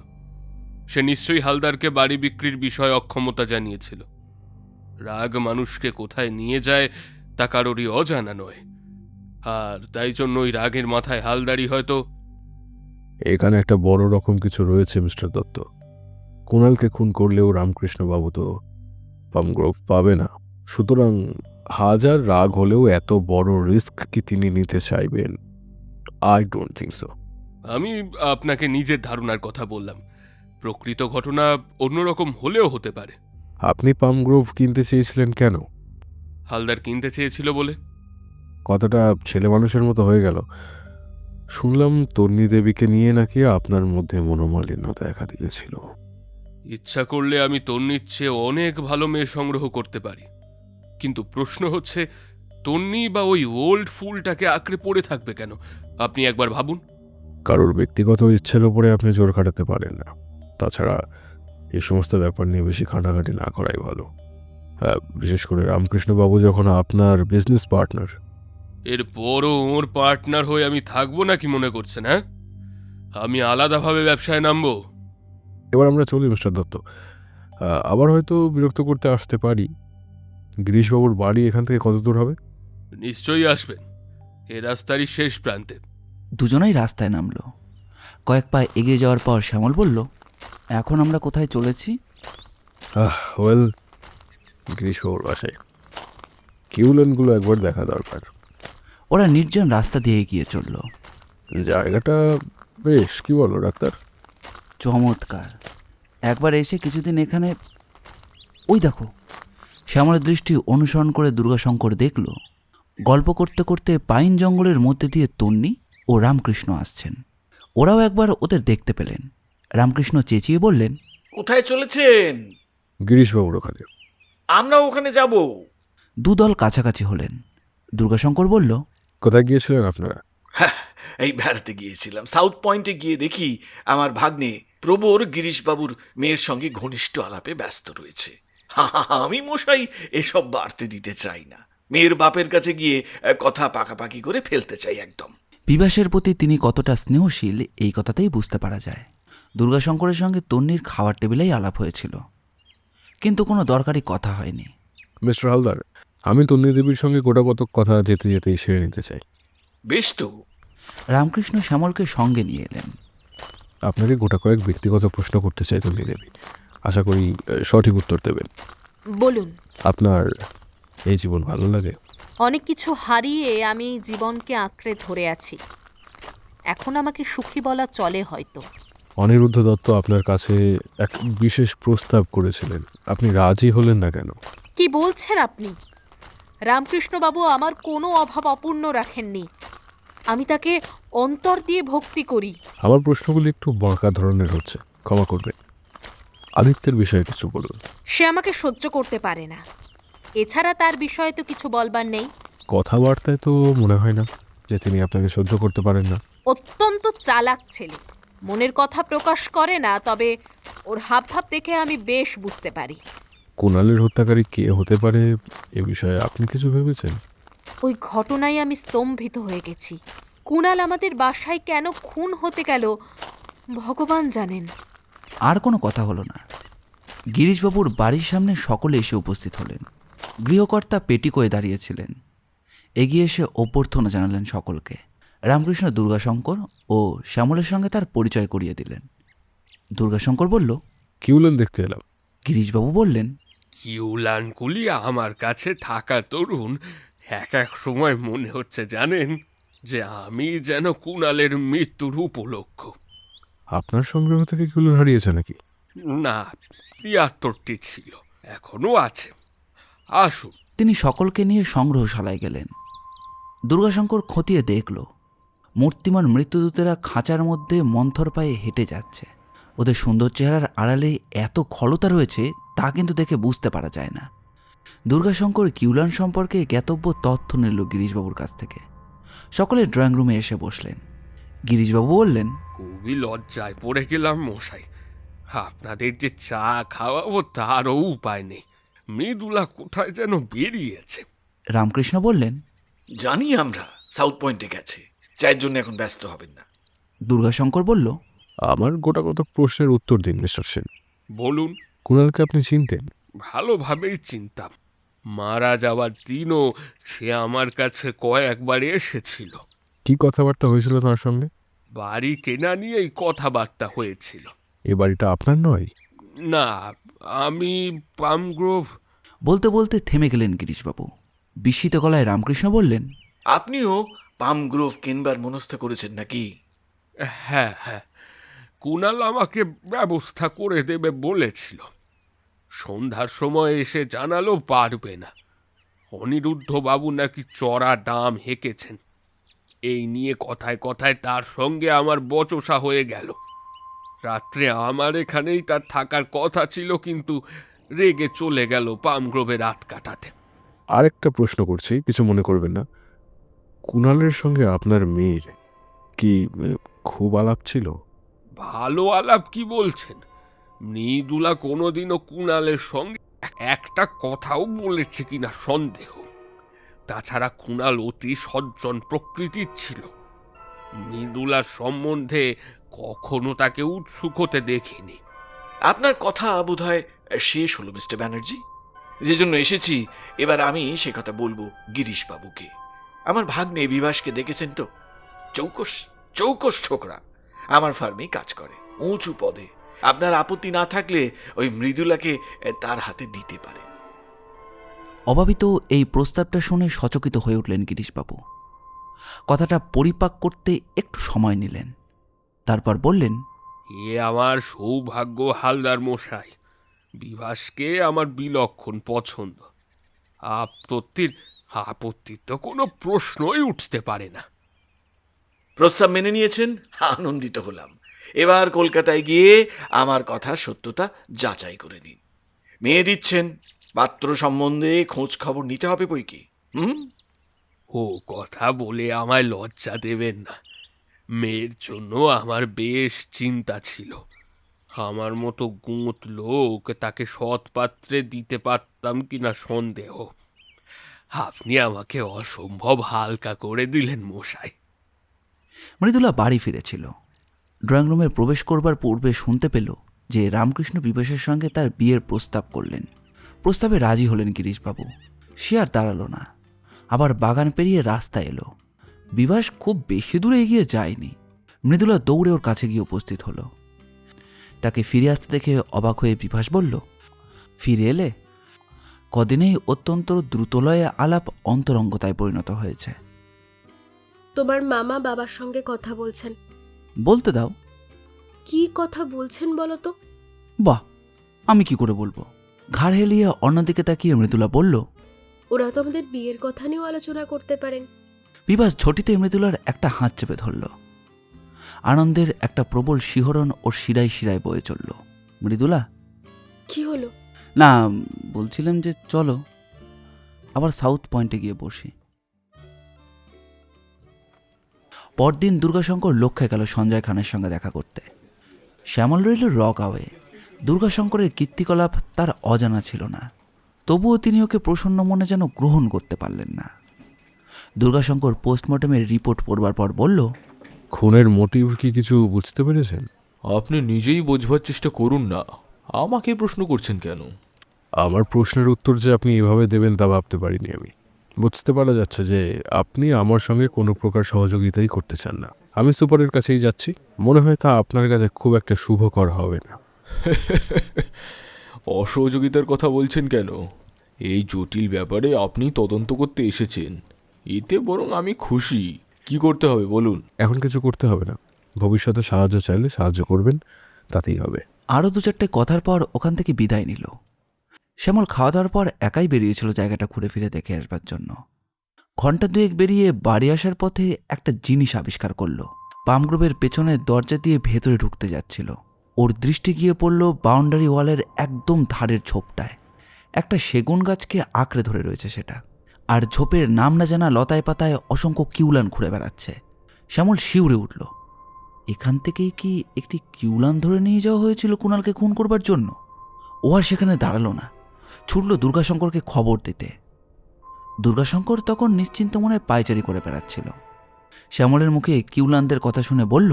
সে নিশ্চয়ই হালদারকে বাড়ি বিক্রির বিষয়ে অক্ষমতা জানিয়েছিল। রাগ মানুষকে কোথায় নিয়ে যায় তা কারোরই অজানা নয়। আর তাই জন্য ওই রাগের মাথায় হালদারি হয়তো। এখানে একটা বড় রকম কিছু রয়েছে মিস্টার দত্ত। কুণালকে খুন করলেও রামকৃষ্ণবাবু তো পামগ্রোভ পাবে না। সুতরাং হাজার রাগ হলেও এত বড় রিস্ক কি তিনি নিতে চাইবেন? I don't think so. আমি আপনাকে নিজের ধারণার কথা বললাম। প্রকৃত ঘটনা অন্যরকম হলেও হতে পারে। আপনি পামগ্রোভ কিনতে চেয়েছিলেন কেন? হালদার কিনতে চেয়েছিল বলে। কথাটা ছেলে মানুষের মতো হয়ে গেল। শুনলাম তন্নি দেবীকে নিয়ে নাকি আপনার মধ্যে মনোমালিন্য দেখা দিয়েছিল। ইচ্ছা করলে আমি তন্নির চেয়ে অনেক ভালো মেয়ে সংগ্রহ করতে পারি, কিন্তু প্রশ্ন হচ্ছে তন্নি বা ওই ওল্ড ফুলটাকে আঁকড়ে পড়ে থাকবে কেন? আপনি একবার ভাবুন। কারোর ব্যক্তিগত ইচ্ছের ওপরে আপনি জোর খাটাতে পারেন না। তাছাড়া এই সমস্ত ব্যাপার নিয়ে বেশি ঘাঁটাঘাঁটি না করাই ভালো। বিশেষ করে রামকৃষ্ণবাবু যখন আপনার বিজনেস পার্টনার। এর বড় ওর পার্টনার হয়ে আমি থাকবো নাকি মনে করছেন? হ্যাঁ, আমি আলাদাভাবে ব্যবসায় নামবো। এবার আমরা চলি মিস্টার দত্ত। আবার হয়তো বিরক্ত করতে আসতে পারি। গিরিশবাবুর বাড়ি এখান থেকে কত দূর হবে? নিশ্চয়ই আসবেন, এ রাস্তারই শেষ প্রান্তে। দুজনেই রাস্তায় নামল। কয়েক পা এগিয়ে যাওয়ার পর শ্যামল বলল, এখন আমরা কোথায় চলেছি? ওয়েল, গ্রীষ্মর বাসায়। কিউলেনগুলো একবার দেখা দরকার। ওরা নির্জন রাস্তা দিয়ে এগিয়ে চলল। জায়গাটা বেশ, কি বলো ডাক্তার? চমৎকার। একবার এসে কিছুদিন এখানে। ওই দেখো, শ্যামলের দৃষ্টি অনুসরণ করে দুর্গাশঙ্কর দেখল গল্প করতে করতে পাইন জঙ্গলের মধ্যে দিয়ে তন্নি ও রামকৃষ্ণ আসছেন। ওরাও একবার ওদের দেখতে পেলেন। রামকৃষ্ণ চেঁচিয়ে বললেন, কোথায় চলেছেন? গিরিশবাবুর ওখানে। আমরা ওখানে যাব। দুদল কাছাকাছি হলেন। দুর্গাশঙ্কর বলল, কোথায় গিয়েছিলেন আপনারা? হ্যাঁ, এই বেড়াতে গিয়েছিলাম। সাউথ পয়েন্টে গিয়ে দেখি আমার ভাগ্নে প্রবর গিরিশবাবুর মেয়ের সঙ্গে ঘনিষ্ঠ আলাপে ব্যস্ত রয়েছে। আমি মশাই এসব বাড়তে দিতে চাই না। মেয়ের বাপের কাছে গিয়ে কথা পাকাপাকি করে ফেলতে চাই একদম। বিবাসের প্রতি তিনি কতটা স্নেহশীল এই কথাতেই বুঝতে পারা যায়। দুর্গাশঙ্করের সঙ্গে তন্নির খাওয়ার টেবিলেই আলাপ হয়েছিল, কিন্তু কোনো দরকারি কথা হয়নি। মিস্টার হালদার, আমি তন্নি দেবীর সঙ্গে গোটা কতক কথা যেতে যেতেই সেরে নিতে চাই। বেশ তো। রামকৃষ্ণ শ্যামলকে সঙ্গে নিয়ে এলেন। আপনাকে গোটা কয়েক ব্যক্তিগত প্রশ্ন করতে চাই তন্নি দেবী। আশা করি সঠিক উত্তর দেবেন। বলুন। আপনার এই জীবন ভালো লাগে? অনেক কিছু হারিয়ে আমি এই জীবনকে আঁকড়ে ধরে আছি। এখন আমাকে সুখী বলা চলে হয়তো। অনিরুদ্ধ দত্ত আপনার কাছে এক বিশেষ প্রস্তাব করেছিলেন, আপনি রাজি হলেন না কেন? কি বলছেন আপনি? রামকৃষ্ণবাবু আমার কোনো অভাব অপূর্ণ রাখেননি। আমি তাকে অন্তর দিয়ে ভক্তি করি। আমার প্রশ্নগুলি একটু বড়কা ধরনের হচ্ছে, ক্ষমা করবেন। আদিত্যের বিষয়ে কিছু বলুন। সে আমাকে সহ্য করতে পারে না। এছাড়া তার বিষয়ে তো কিছু বলবার নেই। কথাবার্তায় তো মনে হয় না যে তিনি আপনাকে সহ্য করতে পারেন না। অত্যন্ত চালাক ছেলে, মনের কথা প্রকাশ করে না, তবে ওর হাবভাব দেখে আমি বেশ বুঝতে পারি। কুণালের হত্যাকারী কে হতে পারে এ বিষয়ে আপনি কিছু ভেবেছেন? ওই ঘটনায় আমি স্তম্ভিত হয়ে গেছি। কুণাল আমাদের বাসায় কেন খুন হতে গেল ভগবান জানেন। আর কোনো কথা হলো না। গিরিশবাবুর বাড়ির সামনে সকলে এসে উপস্থিত হলেন। গৃহকর্তা পেটিকোয়ে দাঁড়িয়েছিলেন। এগিয়ে এসে অভ্যর্থনা জানালেন সকলকে। রামকৃষ্ণ দুর্গাশঙ্কর ও শ্যামলের সঙ্গে তার পরিচয় করিয়ে দিলেন। দুর্গাশঙ্কর বলল, কিউলেন দেখতে এলাম। গিরিশবাবু বললেন, কিউলানগুলি আমার কাছে থাকা তরুণ এক এক সময় মনে হচ্ছে জানেন যে আমি যেন কুণালের মৃত্যুর উপলক্ষ। আপনার সংগ্রহ থেকে কিউলেন হারিয়েছে নাকি? না, ৭৩টি ছিল, এখনো আছে। আসুন। তিনি সকলকে নিয়ে সংগ্রহশালায় গেলেন। দুর্গাশঙ্কর খতিয়ে দেখল মূর্তিমান মৃত্যুদূতেরা খাঁচার মধ্যে মন্থর পায়ে হেঁটে যাচ্ছে। ওদের সুন্দর চেহারার আড়ালে এত খলতা রয়েছে তা কিন্তু দেখে বুঝতে পারা যায় না। দুর্গাশঙ্কর কিউলান সম্পর্কে জ্ঞাতব্য তথ্য নিল গিরিশবাবুর কাছ থেকে। সকলে ড্রয়িং রুমে এসে বসলেন। গিরিশবাবু বললেন, খুবই লজ্জায় পড়ে গেলাম মশাই। আপনাদের যে চা খাওয়াবো তারও উপায় নেই। মৃদুলা কোথায় যেন বেরিয়েছে। রামকৃষ্ণ বললেন, জানি আমরা সাউথ পয়েন্টে গেছে, চায়ের জন্য এখন ব্যস্ত হবেন না। দুর্গাশঙ্কর বলল, আমার গোটা কতক প্রশ্নের উত্তর দিন মিস্টার সেন। বলুন। কুণালকে আপনি চিনতেন? ভালোভাবেই চিনতাম। মারা যাওয়ার দিনও সে আমার কাছে কয়েকবার এসেছিল। কি কথাবার্তা হয়েছিল তার সঙ্গে? বাড়ি কেনা নিয়েই কথাবার্তা হয়েছিল। এ বাড়িটা আপনার নয়? না, আমি পামগ্রোভ। বলতে বলতে থেমে গেলেন গিরিশবাবু। বিস্মিত গলায় রামকৃষ্ণ বললেন, আপনিও পাম গ্রোভ কিনবার মনস্থ করেছেন নাকি? হ্যাঁ হ্যাঁ, কুণাল আমাকে ব্যবস্থা করে দেবে বলেছিল। সন্ধ্যার সময় এসে জানালো পারবে না। অনিরুদ্ধ বাবু নাকি চড়া দাম হেঁকেছেন। এই নিয়ে কথায় কথায় তার সঙ্গে আমার বচসা হয়ে গেল। রাত্রে আমার এখানেই তার থাকার কথা ছিল, কিন্তু রেগে চলে গেল পামগ্রোভে রাত কাটাতে। আরেকটা প্রশ্ন করছি, কিছু মনে করবেন না। কুণালের সঙ্গে আপনার মেয়ের কি খুব আলাপ ছিল? ভালো আলাপ কি বলছেন? মৃদুলা কোনোদিনও কুণালের সঙ্গে একটা কথাও বলেছে কিনা সন্দেহ। তাছাড়া কুণাল অতি সজ্জন প্রকৃতির ছিল। মৃদুলার সম্বন্ধে কখনো তাকে উৎসুক হতে দেখিনি। আপনার কথা বোধহয় শেষ হলো মিস্টার ব্যানার্জি। যে জন্য এসেছি, এবার আমি সে কথা বলবো গিরিশবাবুকে। আমার ভাগ্নে বিভাসকে দেখেছেন তো? চৌকস চৌকস ছোকরা। আমার ফার্মেই কাজ করে, উঁচু পদে। আপনার আপত্তি না থাকলে ওই মৃদুলাকে তার হাতে দিতে পারে। অভাবিত এই প্রস্তাবটা শুনে সচকিত হয়ে উঠলেন গিরিশবাবু। কথাটা পরিপাক করতে একটু সময় নিলেন, তারপর বললেন, এ আমার সৌভাগ্য হালদার মশাই, বিভাসকে আমার বিলক্ষণ পছন্দ। আপত্তির তো কোনো প্রশ্নই উঠতে পারে না। প্রস্তাব মেনে নিয়েছেন, আনন্দিত হলাম। এবার কলকাতায় গিয়ে আমার কথা সত্যতা যাচাই করে নিন। মেয়ে দিচ্ছেন, পাত্র সম্বন্ধে খোঁজ খবর নিতে হবে বই কি। ও কথা বলে আমায় লজ্জা দেবেন না। মেয়ের জন্য আমার বেশ চিন্তা ছিল। আমার মতো গুঁত লোক তাকে সৎ পাত্রে দিতে পারতাম কিনা সন্দেহ। আপনি আমাকে অসম্ভব হালকা করে দিলেন মশাই। মৃদুলা বাড়ি ফিরেছিল। ড্রয়িং রুমে প্রবেশ করবার পূর্বে শুনতে পেল যে রামকৃষ্ণ বিভাসের সঙ্গে তার বিয়ের প্রস্তাব করলেন। প্রস্তাবে রাজি হলেন গিরিশবাবু। সে আর দাঁড়ালো না, আবার বাগান পেরিয়ে রাস্তা এলো। বিভাস খুব বেশি দূরে এগিয়ে যায়নি। মৃদুলা দৌড়ে ওর কাছে গিয়ে উপস্থিত হলো। তাকে ফিরে আসতে দেখে অবাক হয়ে বিভাস বলল, ফিরে এলে? কদিনেই অত্যন্ত দ্রুতলয়ে আলাপ অন্তরঙ্গতায় পরিণত হয়েছে। তোমার মামা বাবার সঙ্গে কথা বলছেন। বলতে দাও। কি কথা বলছেন বলো তো? বাহ, আমি কি করে বলবো? ঘাড় হেলিয়ে অন্যদিকে তাকিয়ে মৃদুলা বলল, ওরা তো আমাদের বিয়ের কথা নিয়েও আলোচনা করতে পারেন। বিভাস ঝটিতে মৃদুলার একটা হাত চেপে ধরল। আনন্দের একটা প্রবল শিহরণ ওর শিরায় শিরায় বয়ে চলল। মৃদুলা, কি হলো? না, বলছিলাম যে চলো আবার সাউথ পয়েন্টে গিয়ে বসি। পরদিন দুর্গাশঙ্কর লক্ষ্যে গেল সঞ্জয় খানের সঙ্গে দেখা করতে। শ্যামল রইল রগাওয়ে। দুর্গাশঙ্করের কীর্তিকলাপ তার অজানা ছিল না, তবুও তিনি ওকে প্রসন্ন মনে যেন গ্রহণ করতে পারলেন না। দুর্গাশঙ্কর পোস্টমর্টমের রিপোর্ট পড়বার পর বলল, খুনের মোটিভ কি কিছু বুঝতে পেরেছেন? আপনি নিজেই বোঝবার চেষ্টা করুন না, আমাকে প্রশ্ন করছেন কেন? আমার প্রশ্নের উত্তর যে আপনি এভাবে দেবেন তা ভাবতে পারিনি আমি। বুঝতে পারা যাচ্ছে যে আপনি আমার সঙ্গে কোনো প্রকার সহযোগিতাই করতে চান না। আমি সুপারের কাছেই যাচ্ছি। মনে হয় তা আপনার কাছে খুব একটা শুভকর হবে না। অসহযোগিতার কথা বলছেন কেন? এই জটিল ব্যাপারে আপনি তদন্ত করতে এসেছেন, এতে বরং আমি খুশি। কি করতে হবে বলুন? এখন কিছু করতে হবে না, ভবিষ্যতে সাহায্য চাইলে সাহায্য করবেন, তাতেই হবে। আরও দু চারটে কথার পর ওখান থেকে বিদায় নিল। শ্যামল খাওয়া দাওয়ার পর একাই বেরিয়েছিল জায়গাটা ঘুরে ফিরে দেখে আসবার জন্য। ঘণ্টা দুয়েক বেরিয়ে বাড়ি আসার পথে একটা জিনিস আবিষ্কার করল। পামগ্রোভের পেছনের দরজা দিয়ে ভেতরে ঢুকতে যাচ্ছিল। ওর দৃষ্টি গিয়ে পড়ল বাউন্ডারি ওয়ালের একদম ধারের ঝোপটায়। একটা সেগুন গাছকে আঁকড়ে ধরে রয়েছে সেটা, আর ঝোপের নাম না জানা লতায় পাতায় অসংখ্য কিউলান ঘুরে বেড়াচ্ছে। শ্যামল শিউরে উঠল। এখান থেকেই কি একটি কিউলান ধরে নিয়ে যাওয়া হয়েছিল কুণালকে খুন করবার জন্য? ও আর সেখানে দাঁড়ালো না, ছুটল দুর্গাশঙ্করকে খবর দিতে। দুর্গাশঙ্কর তখন নিশ্চিন্ত মনে পায়চারি করে বেড়াচ্ছিল। শ্যামলের মুখে কিউলানদের কথা শুনে বলল,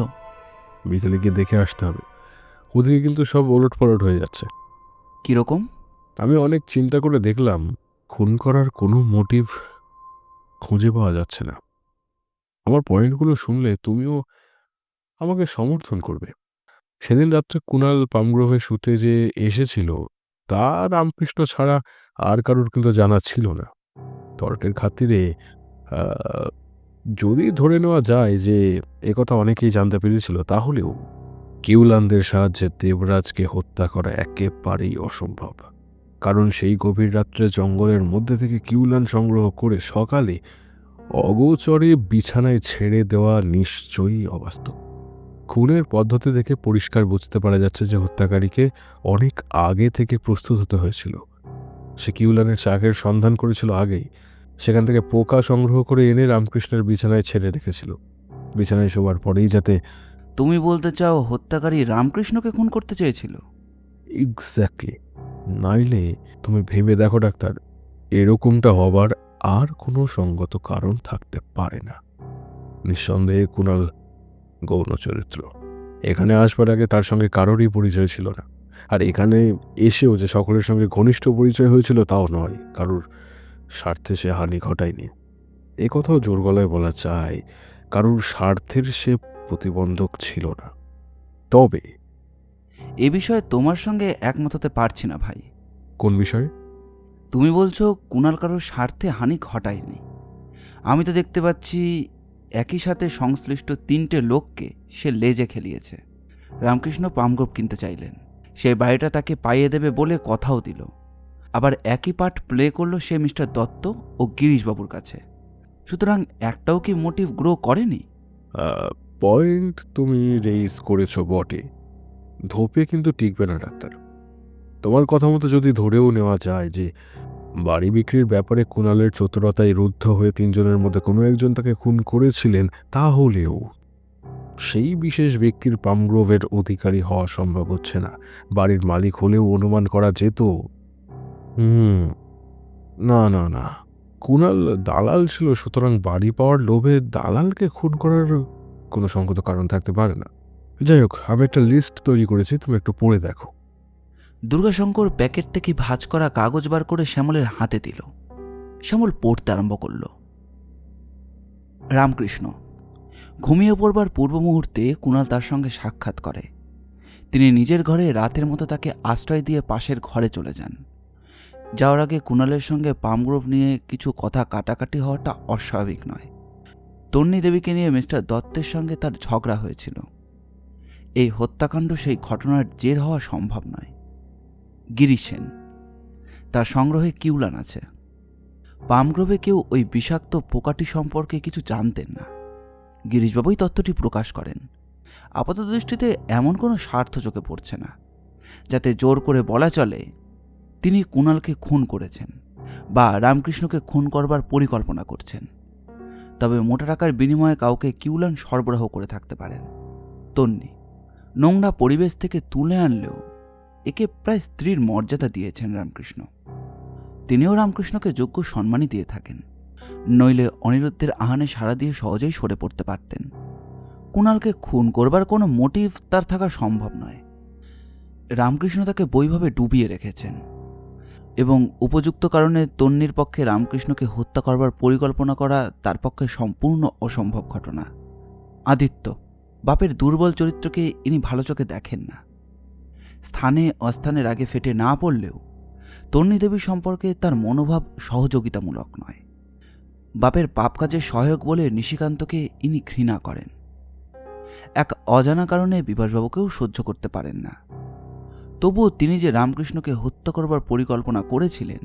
বিকেলে গিয়ে দেখে আসতে হবে, ওদিকে কিন্তু সব ওলটপালট হয়ে যাচ্ছে। কীরকম? আমি অনেক চিন্তা করে দেখলাম খুন করার কোনো মোটিভ খুঁজে পাওয়া যাচ্ছে না। আমার পয়েন্টগুলো শুনলে তুমিও আমাকে সমর্থন করবে। সেদিন রাত্রে কুণাল পামগ্রোভে শুতে যে এসেছিল তা রামকৃষ্ণ ছাড়া আর কারোর কিন্তু জানা ছিল না। তর্কের খাতিরে যদি ধরে নেওয়া যায় যে একথা অনেকেই জানতে পেরেছিল, তাহলেও কিউলানদের সাহায্যে দেবরাজকে হত্যা করা একেবারেই অসম্ভব। কারণ সেই গভীর রাত্রে জঙ্গলের মধ্যে থেকে কিউলান সংগ্রহ করে সকালে অগোচরে বিছানায় ছেড়ে দেওয়া নিশ্চয়ই অবাস্তব। খুনের পদ্ধতি দেখে পরিষ্কার বুঝতে পারা যাচ্ছে যে হত্যাকারীকে অনেক আগে থেকে প্রস্তুত হতে হয়েছিল। সে কিউলানের চাকের সন্ধান করেছিল আগেই, সেখান থেকে পোকা সংগ্রহ করে এনে রামকৃষ্ণের বিছানায় ছেড়ে রেখেছিল। বিছানায় শোবার পরেই যাতে... তুমি বলতে চাও হত্যাকারী রামকৃষ্ণকে খুন করতে চেয়েছিল? এক্স্যাক্টলি। নাইলে তুমি ভেবে দেখো ডাক্তার, এরকমটা হবার আর কোনো সঙ্গত কারণ থাকতে পারে না। নিঃসন্দেহে কুণাল গৌণ চরিত্র। এখানে আসবার আগে তার সঙ্গে কারোরই পরিচয় ছিল না, আর এখানে এসেও যে সকলের সঙ্গে ঘনিষ্ঠ পরিচয় হয়েছিল তাও নয়। কারোর স্বার্থে সে হানি ঘটায়নি, এ কথাও জোর গলায় বলা চাই। কারোর স্বার্থের সে প্রতিবন্ধক ছিল না। তবে এ বিষয়ে তোমার সঙ্গে একমত হতে পারছি না ভাই। কোন বিষয়ে? তুমি বলছো কুণাল কারোর স্বার্থে হানি ঘটায়নি। আমি তো দেখতে পাচ্ছি একই সাথে সংশ্লিষ্ট 3টে লোককে সে লেজে খেলিয়েছে। রামকৃষ্ণ পামগ্রোভ কিনতে চাইলেন, সেই বাড়িটা তাকে পাইয়ে দেবে বলে কথাও দিল। আবার একই পার্ট প্লে করলো সে মিস্টার দত্ত ও গিরিশবাবুর কাছে। সুতরাং একটাও কি মোটিভ গ্রো করেনি? পয়েন্ট তুমি রেইজ করেছো বটে, ধোপে কিন্তু টিকবে না ডাক্তার। তোমার কথা মতো যদি ধরেও নেওয়া যায় যে বাড়ি বিক্রির ব্যাপারে কুণালের চতুরতায় রুদ্ধ হয়ে 3 জনের মধ্যে কোনো একজন তাকে খুন করেছিলেন, তাহলেও সেই বিশেষ ব্যক্তির পামগ্রোভের অধিকারী হওয়া সম্ভব হচ্ছে না। বাড়ির মালিক হলেও অনুমান করা যেত। না না না, কুণাল দালাল ছিল, সুতরাং বাড়ি পাওয়ার লোভে দালালকে খুন করার কোনো সঙ্গত কারণ থাকতে পারে না। যাই হোক, আমি একটা লিস্ট তৈরি করেছি, তুমি একটু পড়ে দেখো। দুর্গাশঙ্কর প্যাকেট থেকে ভাঁজ করা কাগজ বার করে শ্যামলের হাতে দিল। শ্যামল পড়তে আরম্ভ করল। রামকৃষ্ণ ঘুমিয়ে পড়বার পূর্ব মুহূর্তে কুণাল তার সঙ্গে সাক্ষাৎ করে। তিনি নিজের ঘরে রাতের মতো তাকে আশ্রয় দিয়ে পাশের ঘরে চলে যান। যাওয়ার আগে কুণালের সঙ্গে পামগ্রোভ নিয়ে কিছু কথা কাটাকাটি হওয়াটা অস্বাভাবিক নয়। তন্নি দেবীকে নিয়ে মিস্টার দত্তের সঙ্গে তার ঝগড়া হয়েছিল। এই হত্যাকাণ্ড সেই ঘটনার জের হওয়া সম্ভব নয়। গিরিশ সেন, তার সংগ্রহে কিউলান আছে। পামগ্রোভে কেউ ওই বিষাক্ত পোকাটি সম্পর্কে কিছু জানতেন না। গিরিশবাবুই তথ্যটি প্রকাশ করেন। আপাতত দৃষ্টিতে এমন কোনো স্বার্থ চোখে পড়ছে না যাতে জোর করে বলা চলে তিনি কুণালকে খুন করেছেন বা রামকৃষ্ণকে খুন করবার পরিকল্পনা করছেন। তবে মোটা টাকার বিনিময়ে কাউকে কিউলান সরবরাহ করে থাকতে পারেন। তন্নি নোংরা পরিবেশ থেকে তুলে আনলেও একে প্রায় স্ত্রীর মর্যাদা দিয়েছেন রামকৃষ্ণ। তিনিও রামকৃষ্ণকে যোগ্য সম্মানই দিয়ে থাকেন, নইলে অনিরুদ্ধের আহানে সাড়া দিয়ে সহজেই সরে পড়তে পারতেন। কুণালকে খুন করবার কোনো মোটিভ তার থাকা সম্ভব নয়। রামকৃষ্ণ তাকে বইভাবে ডুবিয়ে রেখেছেন এবং উপযুক্ত কারণে তন্নির পক্ষে রামকৃষ্ণকে হত্যা করবার পরিকল্পনা করা তার পক্ষে সম্পূর্ণ অসম্ভব ঘটনা। আদিত্য বাপের দুর্বল চরিত্রকে ইনি ভালো চোখে দেখেন না। স্থানে অস্থানের আগে ফেটে না পড়লেও তন্নি দেবী সম্পর্কে তার মনোভাব সহযোগিতামূলক নয়। বাপের পাপ কাজে সহায়ক বলে নিশিকান্তকে ইনি ঘৃণা করেন। এক অজানা কারণে বিভাসবাবুকেও সহ্য করতে পারেন না। তবুও তিনি যে রামকৃষ্ণকে হত্যা করবার পরিকল্পনা করেছিলেন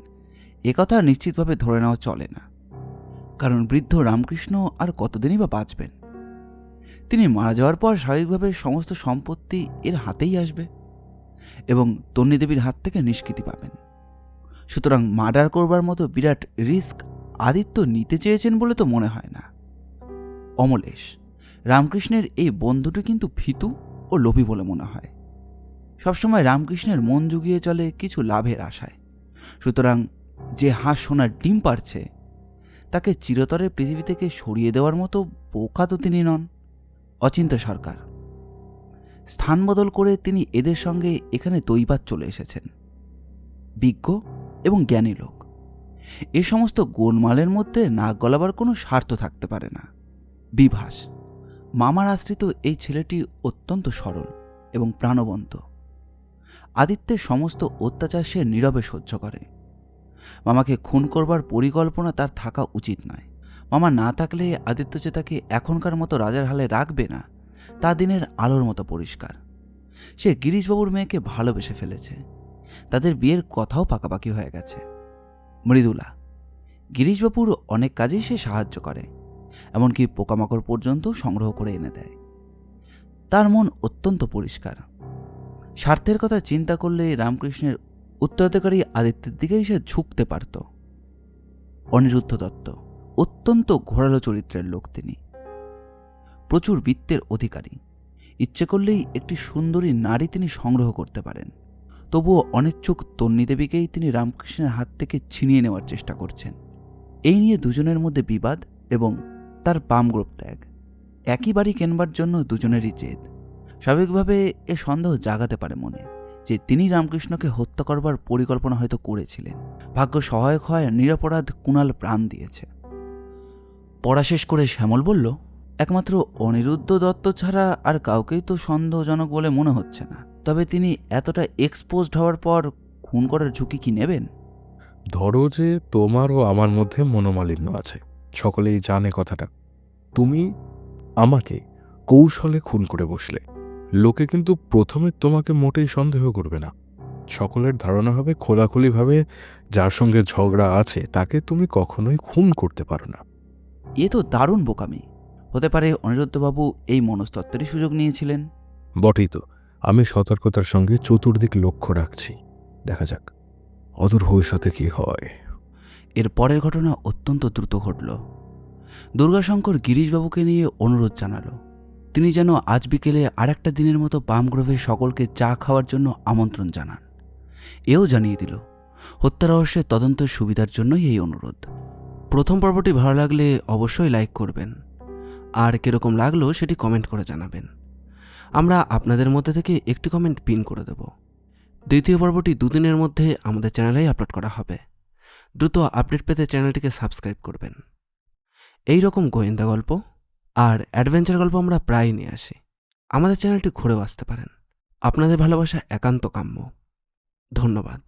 একথা নিশ্চিতভাবে ধরে নেওয়া চলে না, কারণ বৃদ্ধ রামকৃষ্ণ আর কতদিনই বা বাঁচবেন। তিনি মারা যাওয়ার পর স্বাভাবিকভাবে সমস্ত সম্পত্তি এর হাতেই আসবে এবং তন্নি দেবীর হাত থেকে নিষ্কৃতি পাবেন। সুতরাং মার্ডার করবার মতো বিরাট রিস্ক আদিত্য নিতে চেয়েছেন বলে তো মনে হয় না। অমলেশ, রামকৃষ্ণের এই বন্ধুটি কিন্তু ভীতু ও লোভী বলে মনে হয়। সবসময় রামকৃষ্ণের মন জুগিয়ে চলে কিছু লাভের আশায়। সুতরাং যে হাঁস সোনার ডিম পারছে তাকে চিরতরে পৃথিবী থেকে সরিয়ে দেওয়ার মতো বোকা তো তিনি নন। অচিন্ত্য সরকার, স্থান বদল করে তিনি এদের সঙ্গে এখানে দৈবাত চলে এসেছেন। বিজ্ঞ এবং জ্ঞানী লোক, এ সমস্ত গোলমালের মধ্যে নাক গলাবার কোনো স্বার্থ থাকতে পারে না। বিভাস, মামার আশ্রিত এই ছেলেটি অত্যন্ত সরল এবং প্রাণবন্ত। আদিত্যের সমস্ত অত্যাচার সে নীরবে সহ্য করে। মামাকে খুন করবার পরিকল্পনা তার থাকা উচিত নয়। মামা না থাকলে আদিত্য যে তাকে এখনকার মতো রাজার হালে রাখবে না তা দিনের আলোর মতো পরিষ্কার। সে গিরিশবাবুর মেয়েকে ভালোবেসে ফেলেছে, তাদের বিয়ের কথাও পাকাপাকি হয়ে গেছে। মৃদুলা, গিরিশবাবুর অনেক কাজেই সে সাহায্য করে, এমনকি পোকামাকড় পর্যন্ত সংগ্রহ করে এনে দেয়। তার মন অত্যন্ত পরিষ্কার। স্বার্থের কথা চিন্তা করলে রামকৃষ্ণের উত্তরাধিকারী আদিত্যের দিকেই সে ঝুঁকতে পারত। অনিরুদ্ধ দত্ত অত্যন্ত ঘোরালো চরিত্রের লোক। তিনি প্রচুর বিত্তের অধিকারী। ইচ্ছে করলেই একটি সুন্দরী নারী তিনি সংগ্রহ করতে পারেন। তবুও অনিচ্ছুক তন্নি দেবীকেই তিনি রামকৃষ্ণের হাত থেকে ছিনিয়ে নেওয়ার চেষ্টা করছেন। এই নিয়ে দুজনের মধ্যে বিবাদ এবং তার পামগ্রোভ ত্যাগ। একই বাড়ি কেনবার জন্য দুজনেরই জেদ। স্বাভাবিকভাবে এ সন্দেহ জাগাতে পারে মনে যে তিনি রামকৃষ্ণকে হত্যা করবার পরিকল্পনা হয়তো করেছিলেন। ভাগ্য সহায়ক হয় নিরপরাধ কুণাল প্রাণ দিয়েছে। পড়া শেষ করে শ্যামল বলল, একমাত্র অনিরুদ্ধ দত্ত ছাড়া আর কাউকেই তো সন্দেহজনক বলে মনে হচ্ছে না। তবে তিনি এতটা এক্সপোজড হওয়ার পর খুন করার ঝুঁকি কি নেবেন? ধরো যে তোমার ও আমার মধ্যে মনোমালিন্য আছে, সকলেই জানে কথাটা। তুমি আমাকে কৌশলে খুন করে বসলে, লোকে কিন্তু প্রথমে তোমাকে মোটেই সন্দেহ করবে না। সকলের ধারণা হবে খোলাখুলিভাবে যার সঙ্গে ঝগড়া আছে তাকে তুমি কখনোই খুন করতে পারো না। এ তো দারুণ বোকামি। হতে পারে অনিরুদ্ধবাবু এই মনস্তত্ত্বেরই সুযোগ নিয়েছিলেন। বটেই তো, আমি সতর্কতার সঙ্গে চতুর্দিক লক্ষ্য রাখছি। দেখা যাক অদূর ভবিষ্যতে কি হয়। এর পরের ঘটনা অত্যন্ত দ্রুত ঘটল। দুর্গাশঙ্কর গিরিশবাবুকে নিয়ে অনুরোধ জানালো তিনি যেন আজ বিকেলে আরেকটা দিনের মতো পামগ্রোভে সকলকে চা খাওয়ার জন্য আমন্ত্রণ জানান। এও জানিয়ে দিল হত্যা রহস্যের তদন্তের সুবিধার জন্যই এই অনুরোধ। প্রথম পর্বটি ভালো লাগলে অবশ্যই লাইক করবেন, আর কীরকম লাগলো সেটি কমেন্ট করে জানাবেন। আমরা আপনাদের মধ্যে থেকে একটি কমেন্ট পিন করে দেব। দ্বিতীয় পর্বটি 2 দিনের মধ্যে আমাদের চ্যানেলেই আপলোড করা হবে। দ্রুত আপডেট পেতে চ্যানেলটিকে সাবস্ক্রাইব করবেন। এই রকম গোয়েন্দা গল্প আর অ্যাডভেঞ্চার গল্প আমরা প্রায় নিয়ে আসি। আমাদের চ্যানেলটি ঘুরেও আসতে পারেন। আপনাদের ভালোবাসা একান্ত কাম্য। ধন্যবাদ।